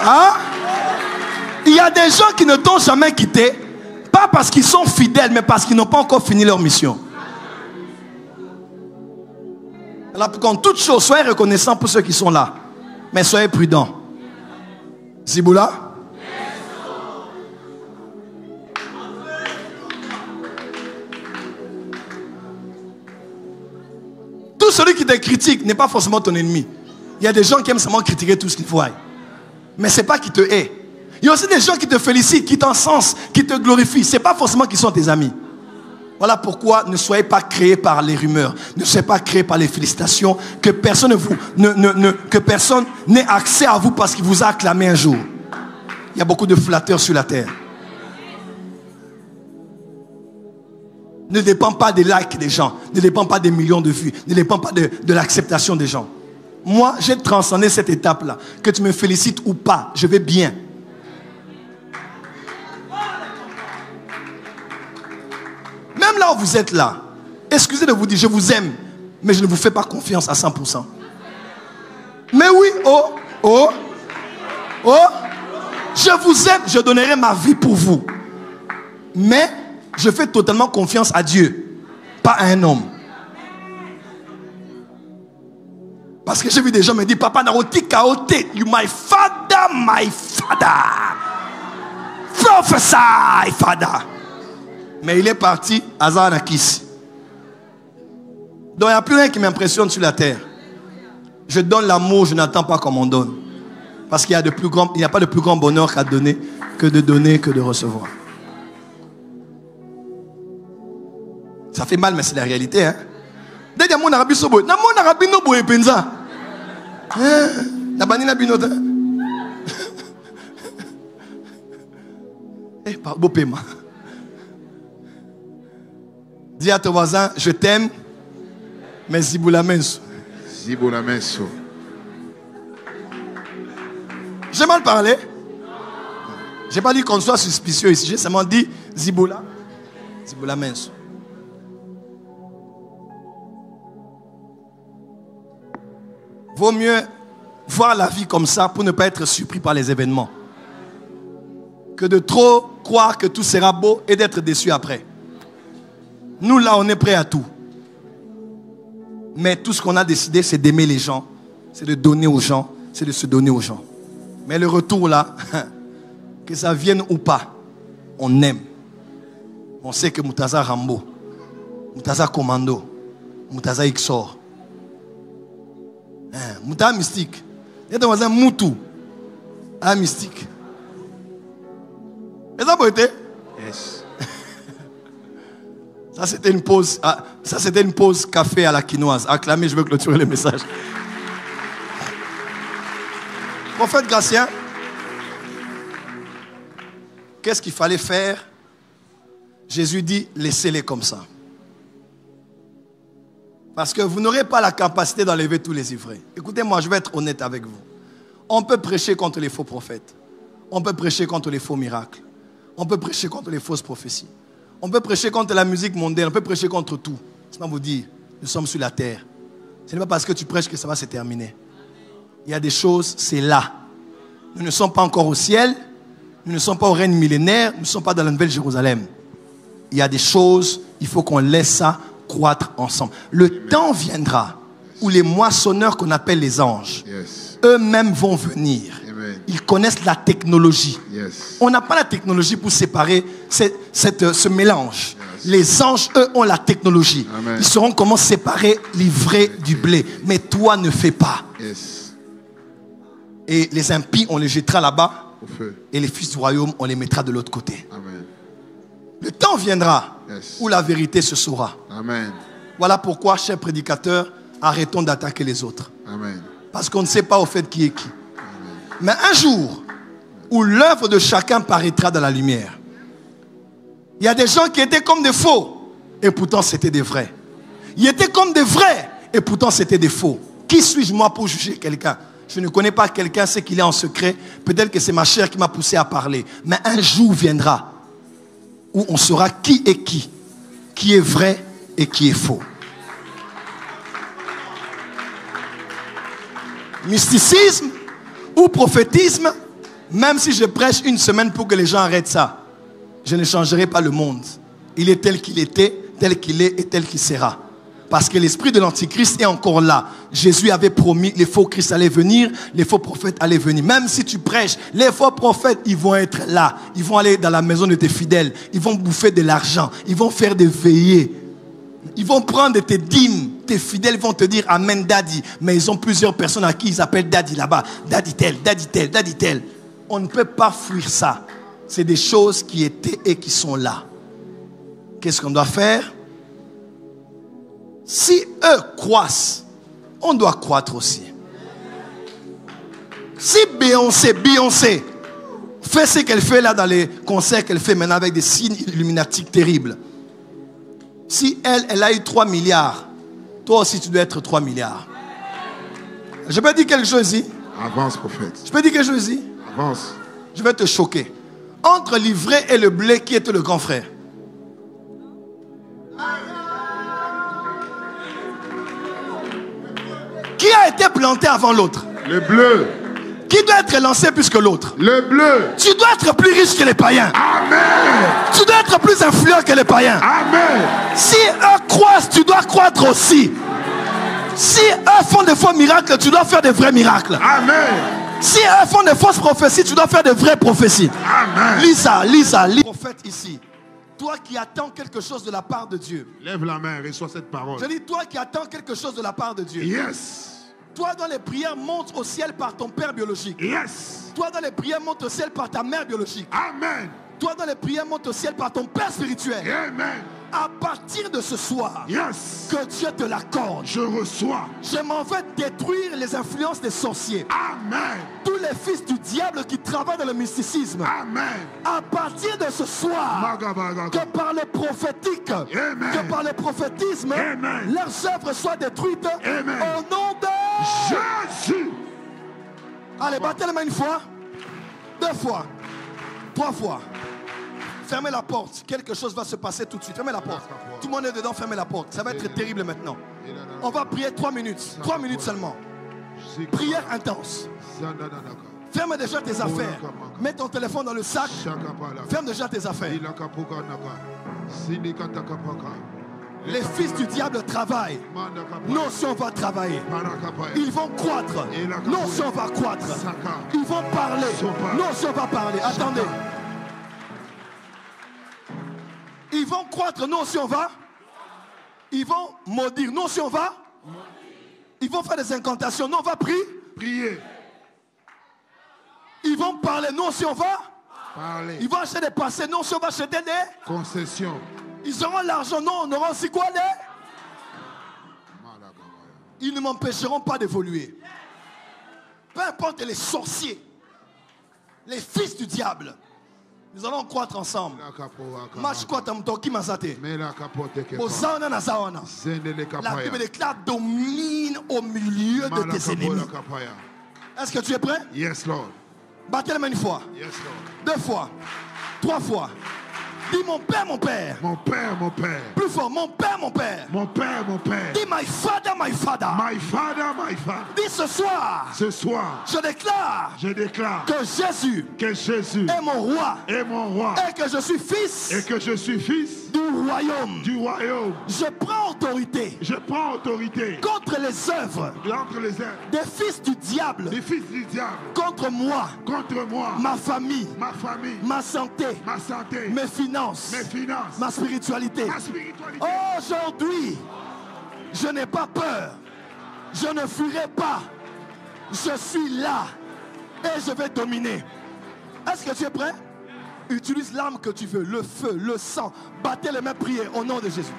Hein? Il y a des gens qui ne t'ont jamais quitté, pas parce qu'ils sont fidèles, mais parce qu'ils n'ont pas encore fini leur mission. Voilà pourquoi en toute chose, soyez reconnaissants pour ceux qui sont là. Mais soyez prudents. Ziboula? Tout celui qui te critique n'est pas forcément ton ennemi. Il y a des gens qui aiment seulement critiquer tout ce qu'ils voient. Mais ce n'est pas qui te hait. Il y a aussi des gens qui te félicitent, qui t'encensent, qui te glorifient. Ce n'est pas forcément qu'ils sont tes amis. Voilà pourquoi ne soyez pas créés par les rumeurs. Ne soyez pas créés par les félicitations. Que personne que personne n'ait accès à vous parce qu'il vous a acclamé un jour. Il y a beaucoup de flatteurs sur la terre. Ne dépend pas des likes des gens. Ne dépend pas des millions de vues. Ne dépend pas de l'acceptation des gens. Moi, j'ai transcendé cette étape-là. Que tu me félicites ou pas, je vais bien. Même là où vous êtes là, excusez de vous dire, je vous aime, mais je ne vous fais pas confiance à 100%. Mais oui, je vous aime, je donnerai ma vie pour vous. Mais je fais totalement confiance à Dieu, pas à un homme. Parce que j'ai vu des gens me dire, Papa Naroti Kaote, you my father, prophesy, father. Mais il est parti, Hazar Nakis. Donc il n'y a plus rien qui m'impressionne sur la terre. Je donne l'amour, je n'attends pas qu'on m'en donne. Parce qu'il n'y a pas de plus grand bonheur qu'à donner, que de recevoir. Ça fait mal, mais c'est la réalité. Hein? D'ailleurs, mon arabe sobo, na mon arabe no boye penza. Na banina binota. Par beau paiement. Dis à ton voisin, je t'aime, mais Ziboula Menso. Ziboula Menso. J'ai mal parlé. J'ai pas dit qu'on soit suspicieux ici. J'ai seulement dit Ziboula Menso. Vaut mieux voir la vie comme ça pour ne pas être surpris par les événements que de trop croire que tout sera beau et d'être déçu après. Nous là, on est prêts à tout. Mais tout ce qu'on a décidé, c'est d'aimer les gens, c'est de donner aux gens, c'est de se donner aux gens. Mais le retour là, que ça vienne ou pas, on aime. On sait que Moutaza Rambo, Moutaza Commando, Moutaza Ixor, Moutaza Mystique. Il y a des voisins Moutou, à Mystique. Et ça peut être? Yes. Ça c'était une pause café à la quinoise. Acclamez, je veux clôturer le message. Prophète Gratien, qu'est-ce qu'il fallait faire? Jésus dit, laissez-les comme ça. Parce que vous n'aurez pas la capacité d'enlever tous les ivrés. Écoutez-moi, je vais être honnête avec vous. On peut prêcher contre les faux prophètes. On peut prêcher contre les faux miracles. On peut prêcher contre les fausses prophéties. On peut prêcher contre la musique mondaine. On peut prêcher contre tout. C'est pas vous dire, nous sommes sur la terre. Ce n'est pas parce que tu prêches que ça va se terminer. Il y a des choses, c'est là. Nous ne sommes pas encore au ciel. Nous ne sommes pas au règne millénaire. Nous ne sommes pas dans la nouvelle Jérusalem. Il y a des choses, il faut qu'on laisse ça croître ensemble. Le temps viendra où les moissonneurs qu'on appelle les anges, eux-mêmes vont venir. Ils connaissent la technologie. On n'a pas la technologie pour séparer ce mélange. Les anges, eux, ont la technologie. Ils sauront comment séparer l'ivraie du blé. Mais toi, ne fais pas. Et les impies, on les jettera là-bas. Et les fils du royaume, on les mettra de l'autre côté. Le temps viendra où la vérité se saura. Voilà pourquoi, chers prédicateurs, arrêtons d'attaquer les autres. Parce qu'on ne sait pas au fait qui est qui. Mais un jour où l'œuvre de chacun paraîtra dans la lumière, il y a des gens qui étaient comme des faux et pourtant c'était des vrais. Ils étaient comme des vrais et pourtant c'était des faux. Qui suis-je moi pour juger quelqu'un? Je ne connais pas quelqu'un, c'est qu'il est en secret. Peut-être que c'est ma chair qui m'a poussé à parler. Mais un jour viendra où on saura qui est qui est vrai et qui est faux. Mysticisme ou prophétisme, même si je prêche une semaine pour que les gens arrêtent ça, je ne changerai pas le monde. Il est tel qu'il était, tel qu'il est et tel qu'il sera. Parce que l'esprit de l'antichrist est encore là. Jésus avait promis, les faux Christ allaient venir, les faux prophètes allaient venir. Même si tu prêches, les faux prophètes, ils vont être là. Ils vont aller dans la maison de tes fidèles. Ils vont bouffer de l'argent. Ils vont faire des veillées. Ils vont prendre tes dîmes. Tes fidèles vont te dire Amen, Daddy. Mais ils ont plusieurs personnes à qui ils appellent Daddy là-bas. Daddy tel, Daddy tel, Daddy tel. On ne peut pas fuir ça. C'est des choses qui étaient et qui sont là. Qu'est-ce qu'on doit faire? Si eux croissent, on doit croître aussi. Si Beyoncé fait ce qu'elle fait là dans les concerts qu'elle fait maintenant avec des signes illuminatiques terribles. Si elle a eu 3 milliards, toi aussi tu dois être 3 milliards. Je peux dire quelque chose ici? Avance, prophète. Je peux dire quelque chose ici? Avance. Je vais te choquer. Entre l'ivraie et le blé, qui était le grand frère? Qui a été planté avant l'autre? Le bleu. Qui doit être lancé plus que l'autre? Le bleu. Tu dois être plus riche que les païens. Amen. Tu dois être plus influent que les païens. Amen. Si eux croissent, tu dois croître aussi. Si eux font des faux miracles, tu dois faire des vrais miracles. Amen. Si eux font des fausses prophéties, tu dois faire des vraies prophéties. Amen. Lis ça. Prophète ici. Toi qui attends quelque chose de la part de Dieu. Lève la main, reçois cette parole. Je dis, toi qui attends quelque chose de la part de Dieu. Yes. Toi dont les prières montent au ciel par ton père biologique. Yes. Toi dont les prières montent au ciel par ta mère biologique. Amen. Toi dont les prières montent au ciel par ton père spirituel. Amen. À partir de ce soir, Yes. que Dieu te l'accorde. Je reçois. Je m'en vais détruire les influences des sorciers. Amen. Tous les fils du diable qui travaillent dans le mysticisme. Amen. À partir de ce soir, que par le prophétique, Amen. que par le prophétisme, Amen. leurs œuvres soient détruites. Amen. Au nom de Jésus. Allez, battez les mains une fois, 2 fois, 3 fois. Fermez la porte. Quelque chose va se passer tout de suite. Fermez la porte. Tout le monde est dedans, fermez la porte. Ça va être terrible maintenant. On va prier 3 minutes. 3 minutes seulement. Prière intense. Ferme déjà tes affaires. Mets ton téléphone dans le sac. Ferme déjà tes affaires. Les fils du diable travaillent. Nous aussi on va travailler. Ils vont croître. Nous aussi on va croître. Ils vont parler. Nous aussi on va parler. Attendez. Ils vont croître. Nous aussi on va. Ils vont maudire. Nous aussi on va. Ils vont faire des incantations. Nous on va prier. Ils vont parler. Nous aussi on va parler. Ils vont acheter des passés. Nous aussi on va acheter des concessions. Ils auront l'argent, non, on aura aussi quoi? Ils ne m'empêcheront pas d'évoluer. Peu importe les sorciers, les fils du diable, nous allons croître ensemble. Match quoi tamtoki masate. La Bible déclare domine au milieu de tes ennemis. Est-ce que tu es prêt? Yes, Lord. Battez les mains une fois. Yes, Lord. 2 fois. 3 fois. Dis mon père, mon père. Mon père, mon père. Plus fort, mon père, mon père. Mon père, mon père. Dis my father, my father. My father, my father. Dis ce soir. Ce soir. Je déclare. Que Jésus. Est mon roi. Est mon roi. Et que je suis fils. Et que je suis fils. Du royaume. Du royaume. Je prends autorité. Je prends autorité. Contre les œuvres. Contre les œuvres. Des fils du diable. Des fils du diable. Contre moi. Contre moi. Ma famille. Ma famille. Ma santé. Ma santé. Mes finances. Mes finances. Ma spiritualité. Ma spiritualité. Aujourd'hui, je n'ai pas peur. Je ne fuirai pas. Je suis là. Et je vais dominer. Est-ce que tu es prêt? Utilise l'arme que tu veux. Le feu, le sang. Battez les mains, priez au nom de Jésus.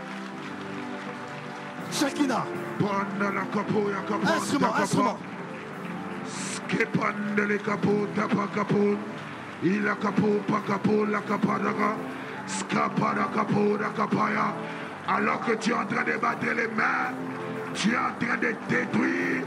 Shekinah. Instrument. Il a capot, pas capot, la capadaga, scapara capot, la capaya. Alors que tu es en train de battre les mains, tu es en train de détruire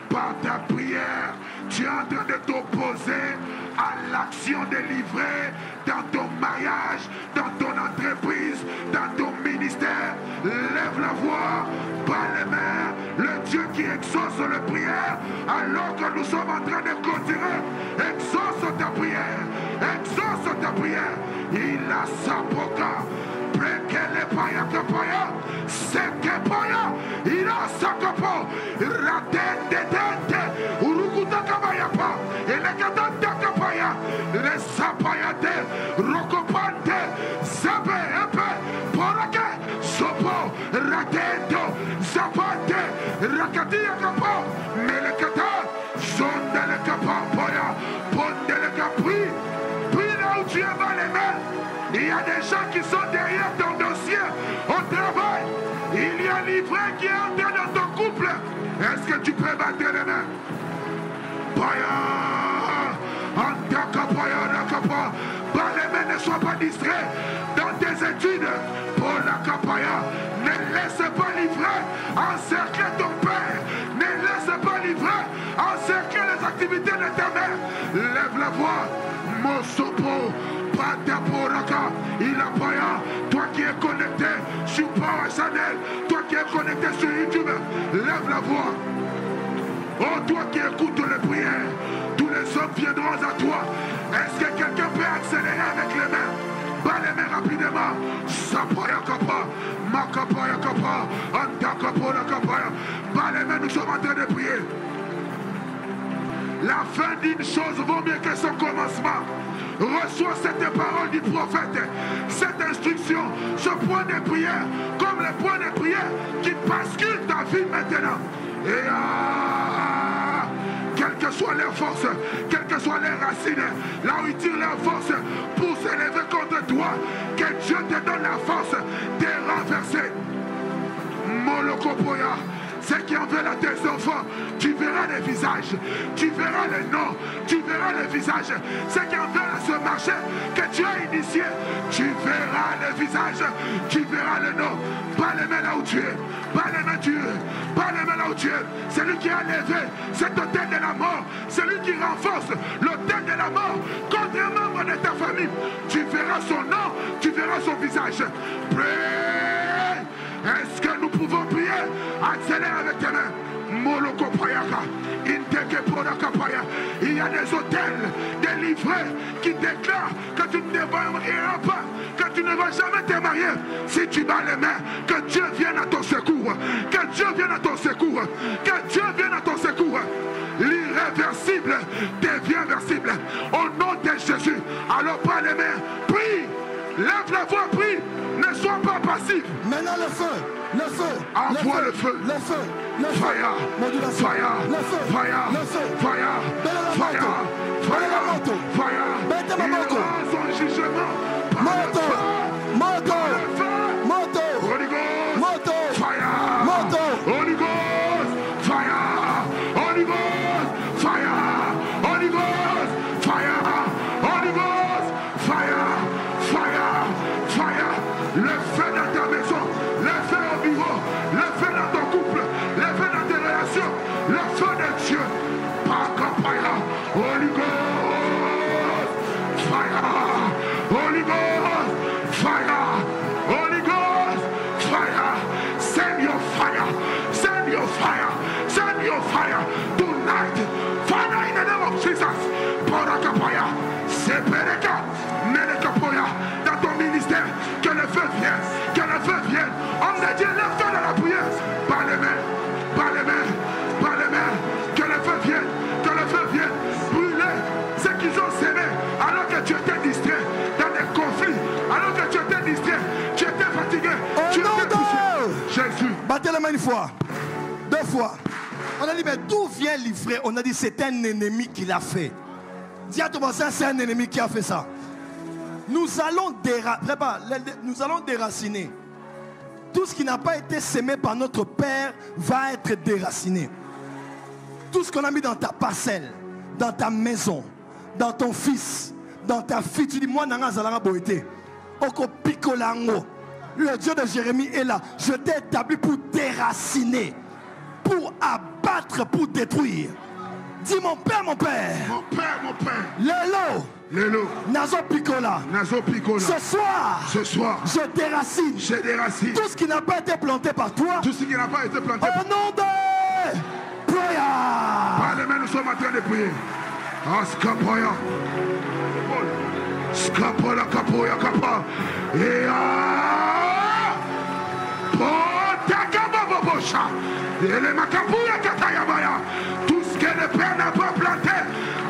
par ta prière, tu es en train de t'opposer à l'action délivrée dans ton mariage, dans ton entreprise, dans ton ministère. Lève la voix, bats les mains, le Dieu qui exauce les prières, alors que nous sommes en train de continuer. Exauce ta prière, exauce ta prière. Il a sa boca, preke le paya kapaya, seke paya, Prie là où tu es, bas les mains. Il y a des gens qui sont derrière ton dossier au travail. Il y a un livret qui est entré dans ton couple. Est-ce que tu peux battre les mains? Bas les mains, ne sois pas distrait dans tes études. Pour la capaya, ne laisse pas livrer, encercler ton père. Ne laisse pas livrer, encercler les activités de ta mère. Lève la voix. Mosopo, Pataporaka, Ilapaya, toi qui es connecté sur Power Channel, toi qui es connecté sur YouTube, lève la voix. Oh, toi qui écoutes les prières, tous les hommes viendront à toi. Est-ce que quelqu'un peut accélérer avec les mains? Bas les mains rapidement. Sapaya Kapa, Makapaya Kapa, Antakapora Kapaya. Bas les mains, nous sommes en train de prier. La fin d'une chose vaut mieux que son commencement. Reçois cette parole du prophète, cette instruction, ce point de prière, comme le point de prière qui bascule ta vie maintenant. Et quelle que soit leur force, quelles que soient leurs racines, là où ils tirent leur force pour s'élever contre toi, que Dieu te donne la force de renverser. Molokopoya. Ceux qui en veulent à tes enfants, tu verras les visages, tu verras les noms, tu verras les visages. Ceux qui en veulent à ce marché que tu as initié, tu verras les visages, tu verras les noms. Pas les mains là où tu es, pas les mains tu es, pas les mains là où tu es. Celui qui a levé cet hôtel de la mort, celui qui renforce l'hôtel de la mort contre un membre de ta famille, tu verras son nom, tu verras son visage. Prie. Est-ce que nous pouvons prier? Accélère avec tes mains. Moloko Payaka, Inteke Podakapaya. Il y a des hôtels, des livrets qui déclarent que tu ne te marieras pas, que tu ne vas jamais te marier. Si tu bats les mains, que Dieu vienne à ton secours, que Dieu vienne à ton secours, que Dieu vienne à ton secours. L'irréversible devient versible. Au nom de Jésus, alors pas les mains, prie. Lève la voix, prie. Ne sois pas passif. Maintenant le feu. Le feu. Envoie le feu. Le feu. Le feu. Fire. Modulation. Fire. Le feu. Fire. Le feu. Fire. Fire. Fire. Fire. Fire. Il rend son jugement par le feu. Moto. Par le feu. Moto. Holy Ghost. Moto. Fire. Moto. Holy Ghost. Fire. Holy Ghost. Fire. Holy Ghost. Fire. Holy Ghost. Fire. Fire. Fire. Le feu dans ta maison, le feu au bureau, le feu dans ton couple, le feu dans tes relations, le feu de Dieu. Fire. Holy Ghost. Fire. Holy Ghost. Fire. Holy Ghost. Fire. Send your fire. Send your fire. Send your fire tonight. Father, in the name of Jesus. Porakapaya. Sepereka. Menekapoya. Dans ton ministère, que le feu vienne. Que le feu vienne. Homme de Dieu, lève-toi dans la prière. Par les mains. Par les mains. Par les mains. Que le feu vienne. Que le feu vienne. Brûler ce qu'ils ont semé alors que tu étais distrait dans des conflits. Alors que tu étais distrait. Tu étais fatigué. Tu étais poussé. Jésus. Battez la main une fois. Deux fois. On a dit, mais d'où vient livrer? On a dit, c'est un ennemi qui l'a fait. Dis à ton voisin, c'est un ennemi qui a fait ça. Nous allons déraciner. Tout ce qui n'a pas été semé par notre Père va être déraciné. Tout ce qu'on a mis dans ta parcelle, dans ta maison, dans ton fils, dans ta fille, tu dis, moi, Nanga Zalanga Boete, Oko Picolango, le Dieu de Jérémie est là. Je t'ai établi pour déraciner, pour abattre, pour détruire. Dis mon Père, mon Père. Mon Père, mon Père. Lélo. Lélo. Nazo Picola. Nazo Picola. Ce soir, je déracine. Je déracine. Tout ce qui n'a pas été planté par toi. Tout ce qui n'a pas été planté. Au nom de Proya. Par les mains, nous sommes en train de prier. Askapoya. Skapola kapoya kapa. Et tout ce que le Père n'a pas planté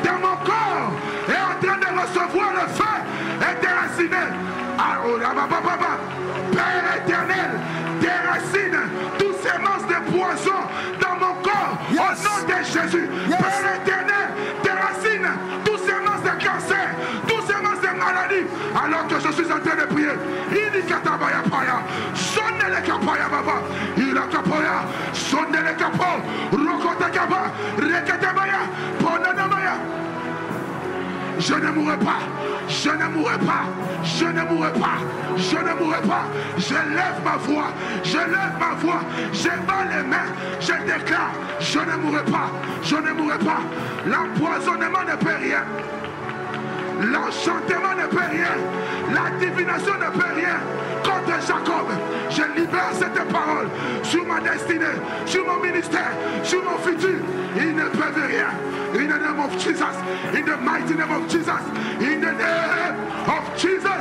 dans mon corps est en train de recevoir le feu et déraciné. Père éternel, déracine toutes ces masses de poison dans mon corps. Au nom de Jésus. Père éternel, Je ne mourrai pas. Je ne mourrai pas. Je ne mourrai pas. Je ne mourrai pas. Je lève ma voix. Je lève ma voix. J'ai mal les mains. Je déclare. Je ne mourrai pas. Je ne mourrai pas. L'empoisonnement ne peut rien. L'enchantement ne peut rien. La divination ne peut rien. Contre Jacob, je libère cette parole sur ma destinée, sur mon ministère, sur mon futur. Ils ne peuvent rien. In the name of Jesus. In the mighty name of Jesus. In the name of Jesus.